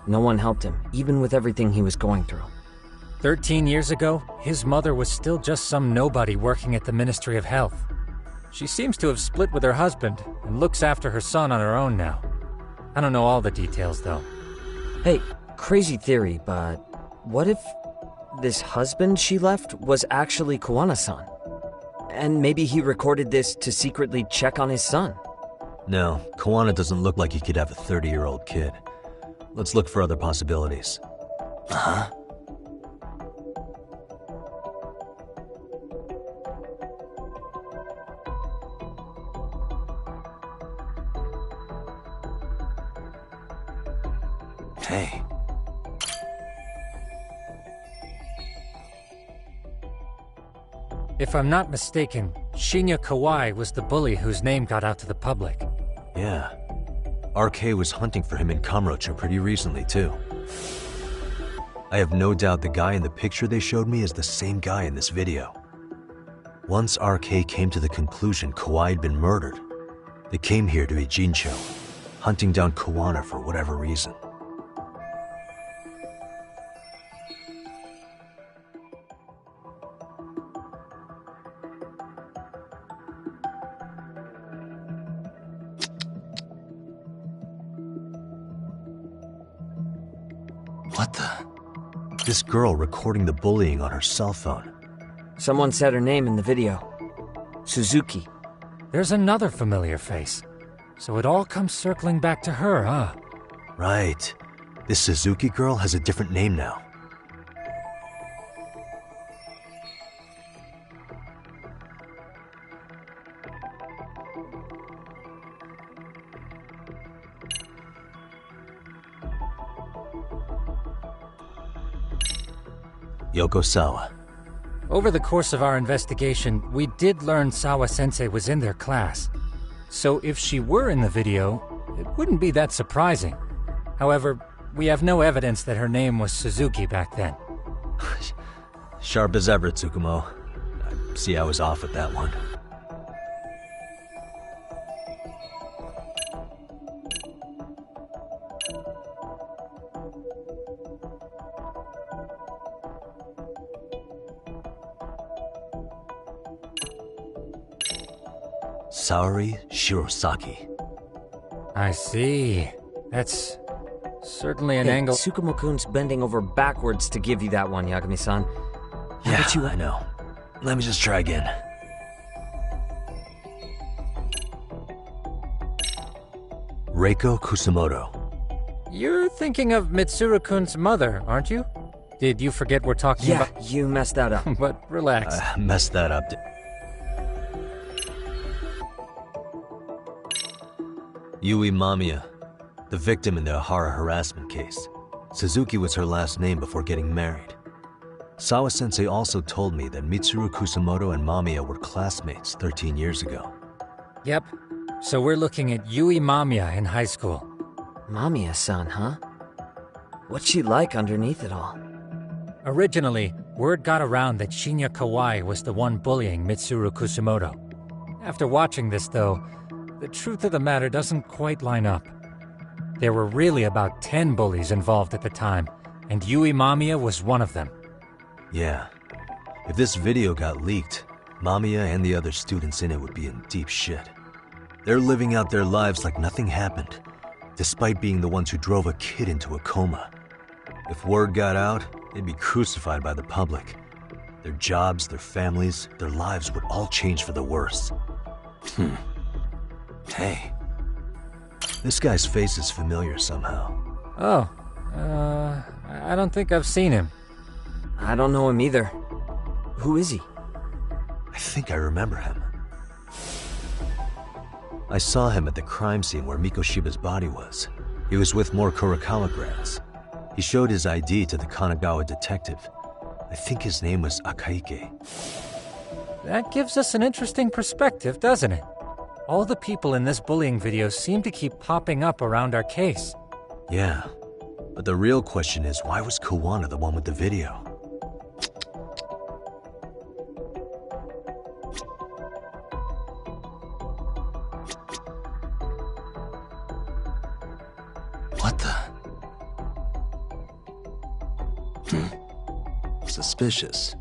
No one helped him, even with everything he was going through. 13 years ago, his mother was still just some nobody working at the Ministry of Health. She seems to have split with her husband and looks after her son on her own now. I don't know all the details, though. Hey, crazy theory, but what if this husband she left was actually Kawana-san? And maybe he recorded this to secretly check on his son? No, Kawana doesn't look like he could have a 30-year-old kid. Let's look for other possibilities. Uh-huh. Hey. If I'm not mistaken, Shinya Kawai was the bully whose name got out to the public. Yeah. RK was hunting for him in Kamurocho pretty recently, too. I have no doubt the guy in the picture they showed me is the same guy in this video. Once RK came to the conclusion Kawai had been murdered, they came here to Ijincho, hunting down Kawana for whatever reason. What the? This girl recording the bullying on her cell phone. Someone said her name in the video. Suzuki. There's another familiar face. So it all comes circling back to her, huh? Right. This Suzuki girl has a different name now. Yoko Sawa. Over the course of our investigation, we did learn Sawa-sensei was in their class. So if she were in the video, it wouldn't be that surprising. However, we have no evidence that her name was Suzuki back then. Sharp as ever, Tsukumo. I see I was off with that one. Saori Shirosaki. I see. That's certainly an angle. Tsukumo-kun's bending over backwards to give you that one, Yagami-san. Yeah, I know. Let me just try again. Reiko Kusumoto. You're thinking of Mitsuru-kun's mother, aren't you? Did you forget we're talking about... Yeah, you messed that up. But relax. Messed that up. Yui Mamiya, the victim in the Ahara harassment case. Suzuki was her last name before getting married. Sawa-sensei also told me that Mitsuru Kusumoto and Mamiya were classmates 13 years ago. Yep. So we're looking at Yui Mamiya in high school. Mamiya-san, huh? What's she like underneath it all? Originally, word got around that Shinya Kawai was the one bullying Mitsuru Kusumoto. After watching this, though, the truth of the matter doesn't quite line up. There were really about 10 bullies involved at the time, and Yui Mamiya was one of them. Yeah. If this video got leaked, Mamiya and the other students in it would be in deep shit. They're living out their lives like nothing happened, despite being the ones who drove a kid into a coma. If word got out, they'd be crucified by the public. Their jobs, their families, their lives would all change for the worse. Hey. This guy's face is familiar somehow. Oh, I don't think I've seen him. I don't know him either. Who is he? I think I remember him. I saw him at the crime scene where Mikoshiba's body was. He was with more Kurokawa grads. He showed his ID to the Kanagawa detective. I think his name was Akaike. That gives us an interesting perspective, doesn't it? All the people in this bullying video seem to keep popping up around our case. Yeah, but the real question is, why was Kawana the one with the video? What the? Suspicious.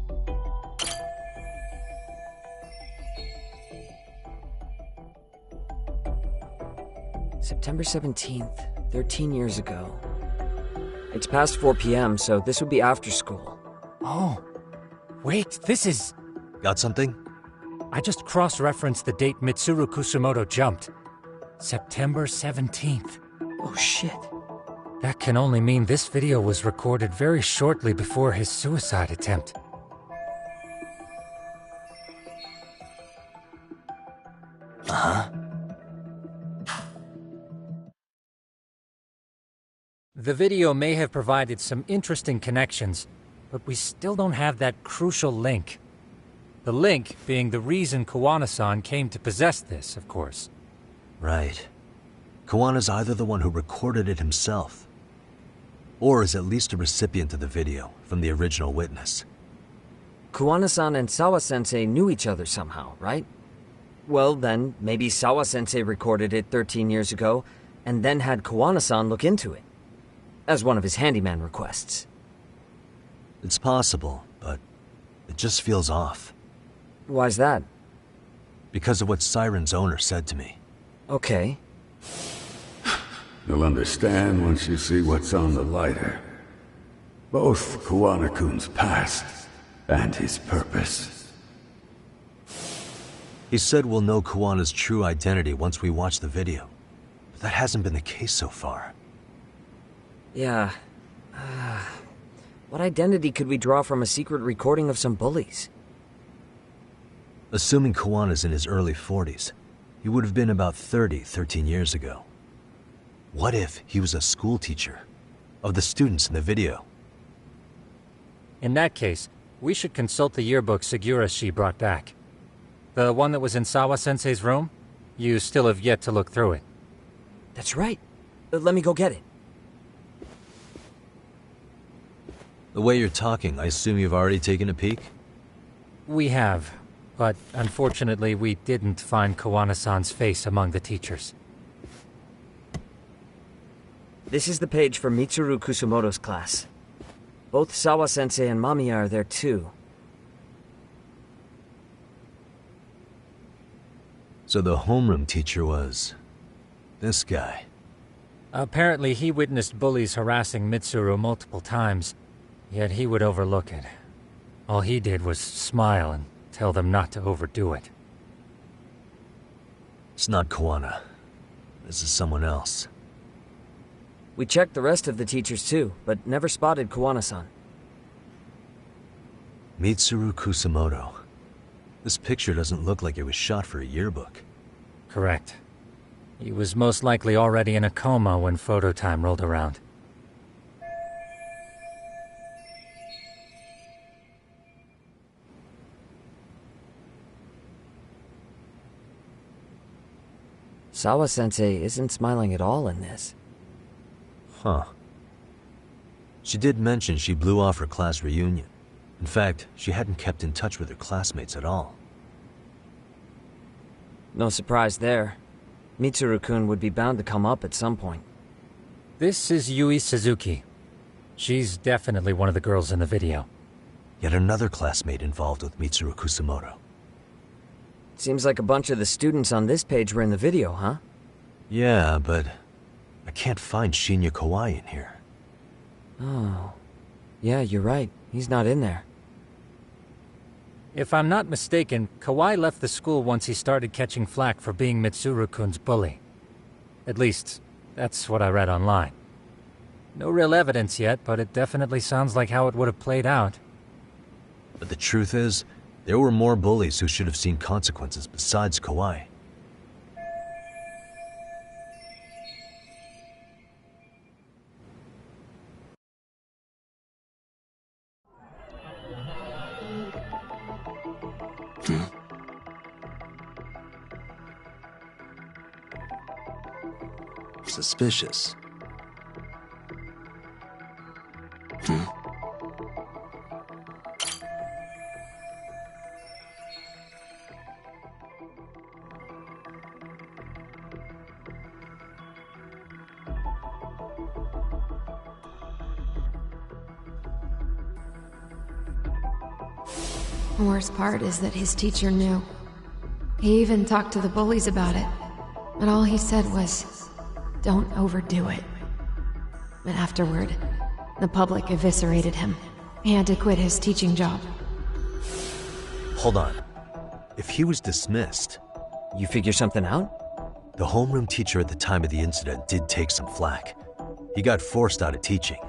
September 17th, 13 years ago. It's past 4 p.m., so this would be after school. Oh, wait, this is... Got something? I just cross-referenced the date Mitsuru Kusumoto jumped. September 17th. Oh, shit. That can only mean this video was recorded very shortly before his suicide attempt. Uh-huh. The video may have provided some interesting connections, but we still don't have that crucial link. The link being the reason Kawana-san came to possess this, of course. Right. Kawana's either the one who recorded it himself, or is at least a recipient of the video from the original witness. Kawana-san and Sawa-sensei knew each other somehow, right? Well, then, maybe Sawa-sensei recorded it 13 years ago, and then had Kawana-san look into it, as one of his handyman requests. It's possible, but it just feels off. Why's that? Because of what Siren's owner said to me. Okay. You'll understand once you see what's on the lighter. Both Kawana-kun's past and his purpose. He said we'll know Kawana's true identity once we watch the video. But that hasn't been the case so far. Yeah. What identity could we draw from a secret recording of some bullies? Assuming Kawana's in his early 40s, he would have been about 30 13 years ago. What if he was a school teacher of the students in the video? In that case, we should consult the yearbook Segura-shi brought back. The one that was in Sawa-sensei's room? You still have yet to look through it. That's right. Let me go get it. The way you're talking, I assume you've already taken a peek? We have, but unfortunately we didn't find Kawana-san's face among the teachers. This is the page for Mitsuru Kusumoto's class. Both Sawa-sensei and Mamiya are there too. So the homeroom teacher was this guy. Apparently he witnessed bullies harassing Mitsuru multiple times, yet he would overlook it. All he did was smile and tell them not to overdo it. It's not Kawana. This is someone else. We checked the rest of the teachers too, but never spotted Kawana-san. Mitsuru Kusumoto. This picture doesn't look like it was shot for a yearbook. Correct. He was most likely already in a coma when photo time rolled around. Sawa-sensei isn't smiling at all in this. Huh. She did mention she blew off her class reunion. In fact, she hadn't kept in touch with her classmates at all. No surprise there. Mitsuru-kun would be bound to come up at some point. This is Yui Suzuki. She's definitely one of the girls in the video. Yet another classmate involved with Mitsuru Kusumoto. Seems like a bunch of the students on this page were in the video, huh? Yeah, but I can't find Shinya Kawai in here. Oh. Yeah, you're right. He's not in there. If I'm not mistaken, Kawai left the school once he started catching flack for being Mitsuru-kun's bully. At least, that's what I read online. No real evidence yet, but it definitely sounds like how it would have played out. But the truth is, there were more bullies who should have seen consequences besides Kawai. Suspicious. The worst part is that his teacher knew. He even talked to the bullies about it, but all he said was, "Don't overdo it." But afterward, the public eviscerated him. He had to quit his teaching job. Hold on. If he was dismissed... You figure something out? The homeroom teacher at the time of the incident did take some flack. He got forced out of teaching.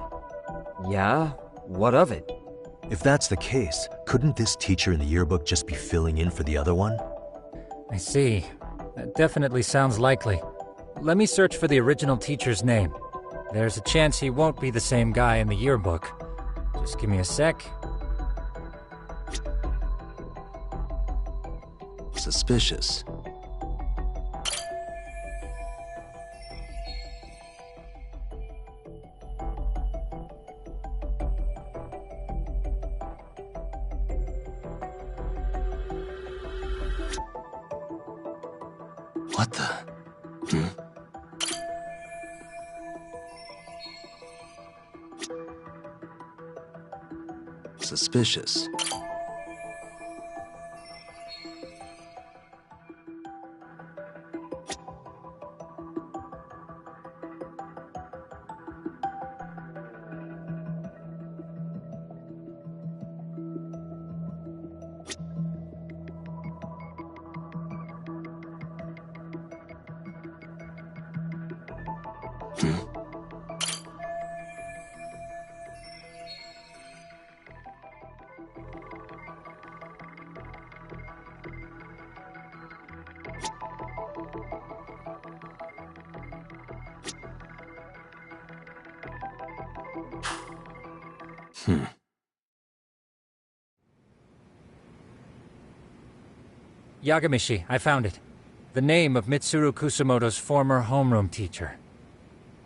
Yeah? What of it? If that's the case, couldn't this teacher in the yearbook just be filling in for the other one? I see. That definitely sounds likely. Let me search for the original teacher's name. There's a chance he won't be the same guy in the yearbook. Just give me a sec. Suspicious. What the? Suspicious. Yagamishi, I found it. The name of Mitsuru Kusamoto's former homeroom teacher.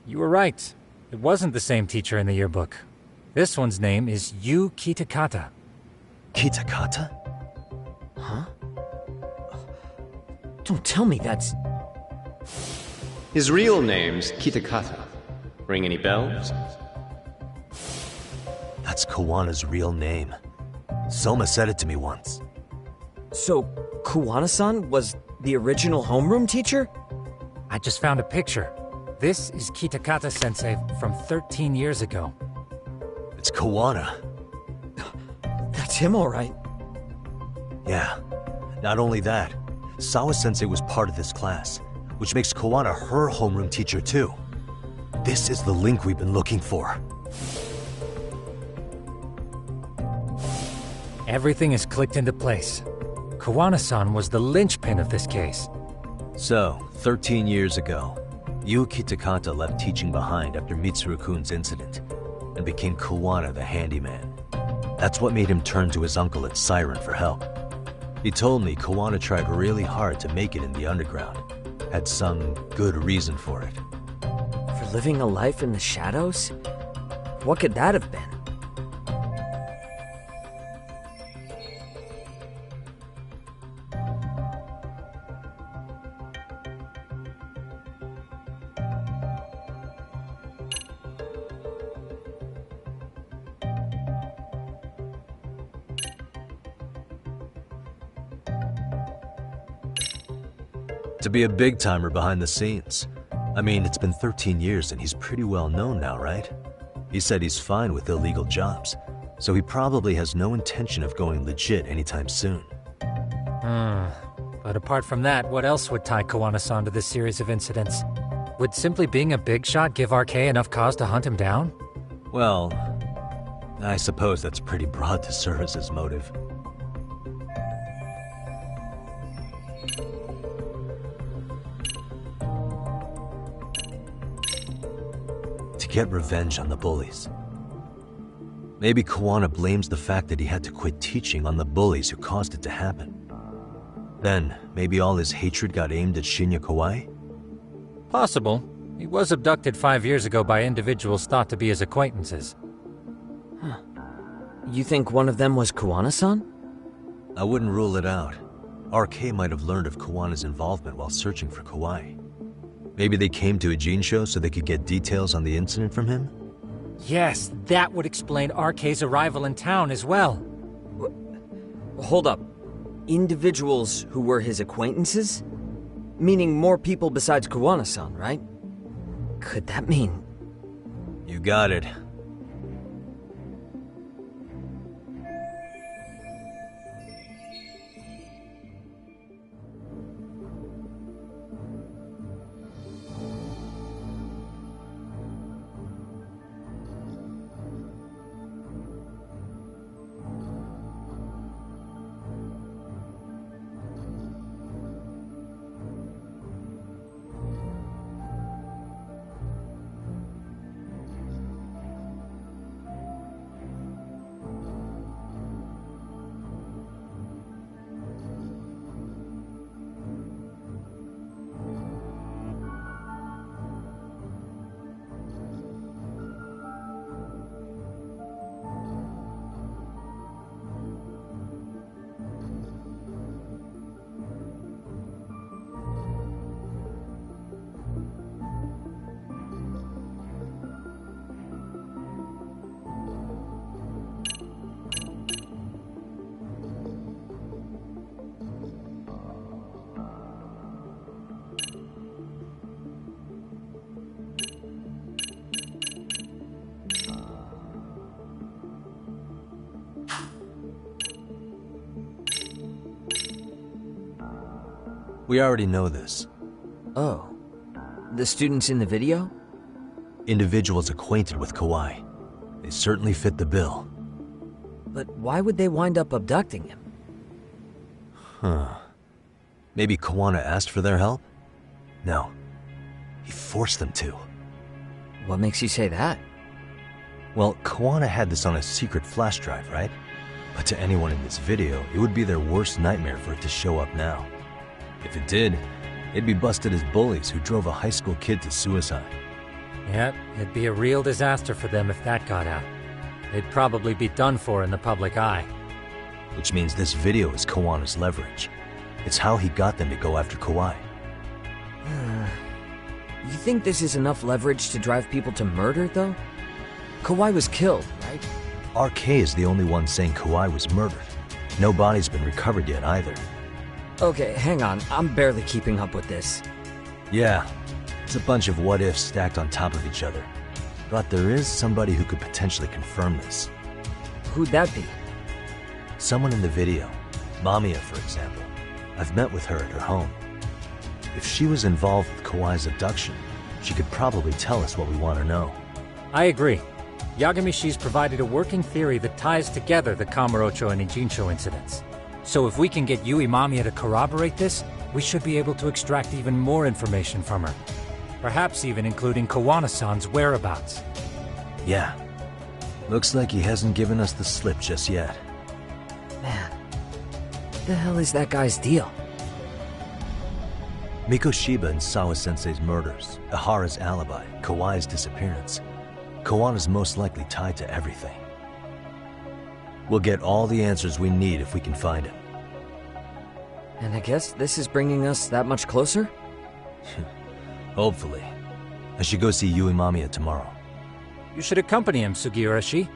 You were right. It wasn't the same teacher in the yearbook. This one's name is Yu Kitakata. Kitakata? Huh? Don't tell me that's... His real name's Kitakata. Ring any bells? That's Kawana's real name. Soma said it to me once. So, Kuwana-san was the original homeroom teacher? I just found a picture. This is Kitakata-sensei from 13 years ago. It's Kawana. That's him, all right. Yeah. Not only that, Sawa-sensei was part of this class, which makes Kawana her homeroom teacher too. This is the link we've been looking for. Everything is clicked into place. Kawana-san was the linchpin of this case. So, 13 years ago, Yu Kitakata left teaching behind after Mitsuru-kun's incident, and became Kawana the handyman. That's what made him turn to his uncle at Siren for help. He told me Kawana tried really hard to make it in the underground. Had some good reason for it. For living a life in the shadows? What could that have been? To be a big-timer behind the scenes. I mean, it's been 13 years and he's pretty well known now, right? He said he's fine with illegal jobs, so he probably has no intention of going legit anytime soon. But apart from that, what else would tie Kawana-san to this series of incidents? Would simply being a big shot give RK enough cause to hunt him down? Well, I suppose that's pretty broad to serve as his motive. Get revenge on the bullies. Maybe Kawana blames the fact that he had to quit teaching on the bullies who caused it to happen. Then, maybe all his hatred got aimed at Shinya Kawai? Possible. He was abducted 5 years ago by individuals thought to be his acquaintances. Huh. You think one of them was Kawana-san? I wouldn't rule it out. RK might have learned of Kawana's involvement while searching for Kawai. Maybe they came to a Jinsho so they could get details on the incident from him? Yes, that would explain RK's arrival in town as well. Hold up. Individuals who were his acquaintances? Meaning more people besides Kawana-san, right? Could that mean... You got it. We already know this. Oh. The students in the video? Individuals acquainted with Kawhi. They certainly fit the bill. But why would they wind up abducting him? Huh. Maybe Kawana asked for their help? No. He forced them to. What makes you say that? Well, Kawana had this on a secret flash drive, right? But to anyone in this video, it would be their worst nightmare for it to show up now. If it did, they'd be busted as bullies who drove a high school kid to suicide. Yep, it'd be a real disaster for them if that got out. They'd probably be done for in the public eye. Which means this video is Kawana's leverage. It's how he got them to go after Kawhi. You think this is enough leverage to drive people to murder, though? Kawhi was killed, right? RK is the only one saying Kawhi was murdered. No body's been recovered yet either. Okay, hang on. I'm barely keeping up with this. Yeah, it's a bunch of what-ifs stacked on top of each other. But there is somebody who could potentially confirm this. Who'd that be? Someone in the video. Mamiya, for example. I've met with her at her home. If she was involved with Kawhi's abduction, she could probably tell us what we want to know. I agree. Yagamishi's provided a working theory that ties together the Kamurocho and Ijincho incidents. So if we can get Yui Mamiya to corroborate this, we should be able to extract even more information from her. Perhaps even including Kawana-san's whereabouts. Yeah. Looks like he hasn't given us the slip just yet. Man, what the hell is that guy's deal? Mikoshiba and Sawa-sensei's murders, Ihara's alibi, Kawhi's disappearance. Kawana's most likely tied to everything. We'll get all the answers we need if we can find him. And I guess this is bringing us that much closer? Hopefully. I should go see Yui Mamiya tomorrow. You should accompany him, Sugiurashi.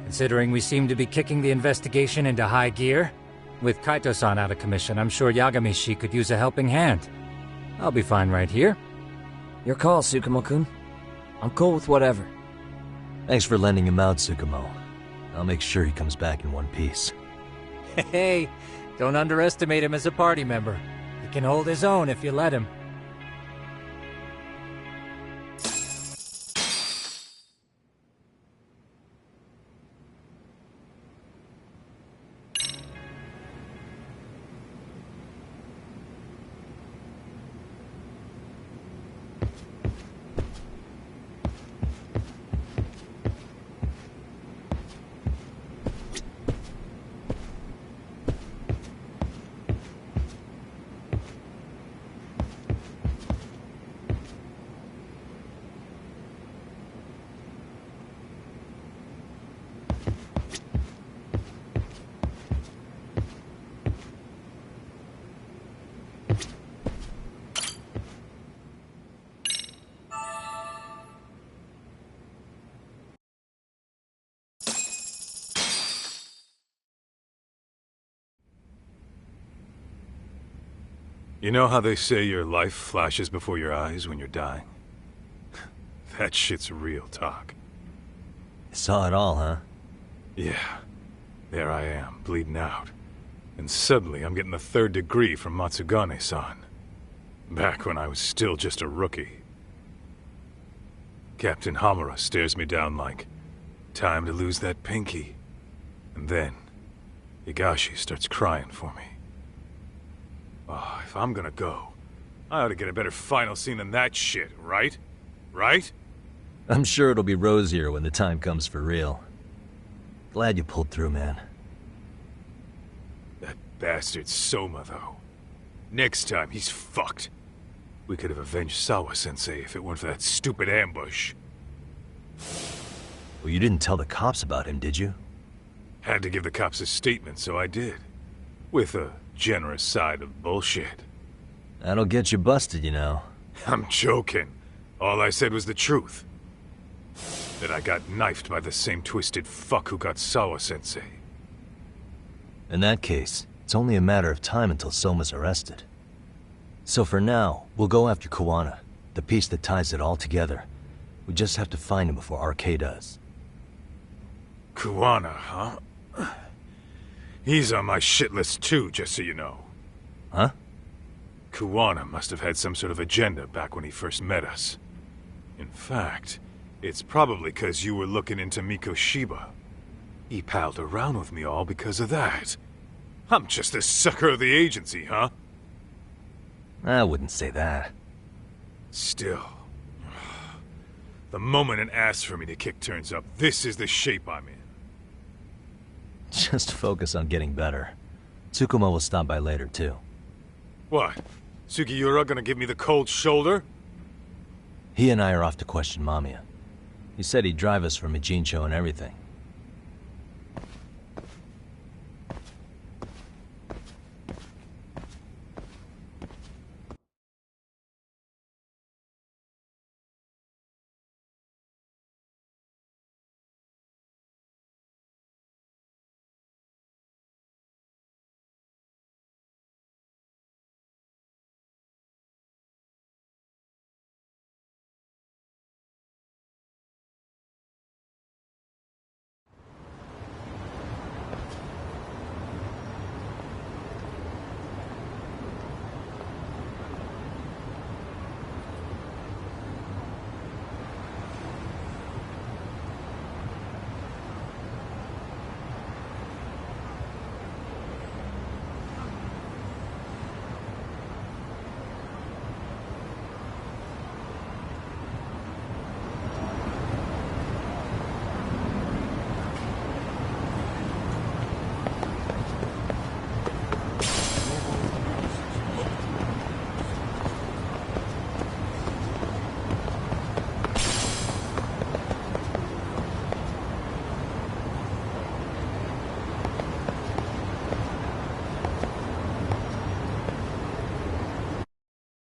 Considering we seem to be kicking the investigation into high gear. With Kaito-san out of commission, I'm sure Yagamishi could use a helping hand. I'll be fine right here. Your call, Tsukumo-kun. I'm cool with whatever. Thanks for lending him out, Tsukumo. I'll make sure he comes back in one piece. Hey, don't underestimate him as a party member. He can hold his own if you let him. You know how they say your life flashes before your eyes when you're dying? That shit's real talk. You saw it all, huh? Yeah. There I am, bleeding out. And suddenly I'm getting the 3rd degree from Matsugane-san. Back when I was still just a rookie. Captain Hamura stares me down like, time to lose that pinky. And then, Higashi starts crying for me. Oh, if I'm gonna go, I ought to get a better final scene than that shit, right? Right? I'm sure it'll be rosier when the time comes for real. Glad you pulled through, man. That bastard Soma, though. Next time, he's fucked. We could have avenged Sawa-sensei if it weren't for that stupid ambush. Well, you didn't tell the cops about him, did you? Had to give the cops a statement, so I did. With a generous side of bullshit. That'll get you busted, you know. I'm joking. All I said was the truth. That I got knifed by the same twisted fuck who got Sawa-sensei. In that case, it's only a matter of time until Soma's arrested. So for now, we'll go after Kawana, the piece that ties it all together. We just have to find him before RK does. Kawana, huh? He's on my shit list too, just so you know. Huh? Kuwana must have had some sort of agenda back when he first met us. In fact, it's probably because you were looking into Mikoshiba. He palled around with me all because of that. I'm just a sucker of the agency, huh? I wouldn't say that. Still. The moment an ass for me to kick turns up, this is the shape I'm in. Just focus on getting better. Tsukuma will stop by later, too. What? Sugiura gonna give me the cold shoulder? He and I are off to question Mamiya. He said he'd drive us from Ijincho and everything.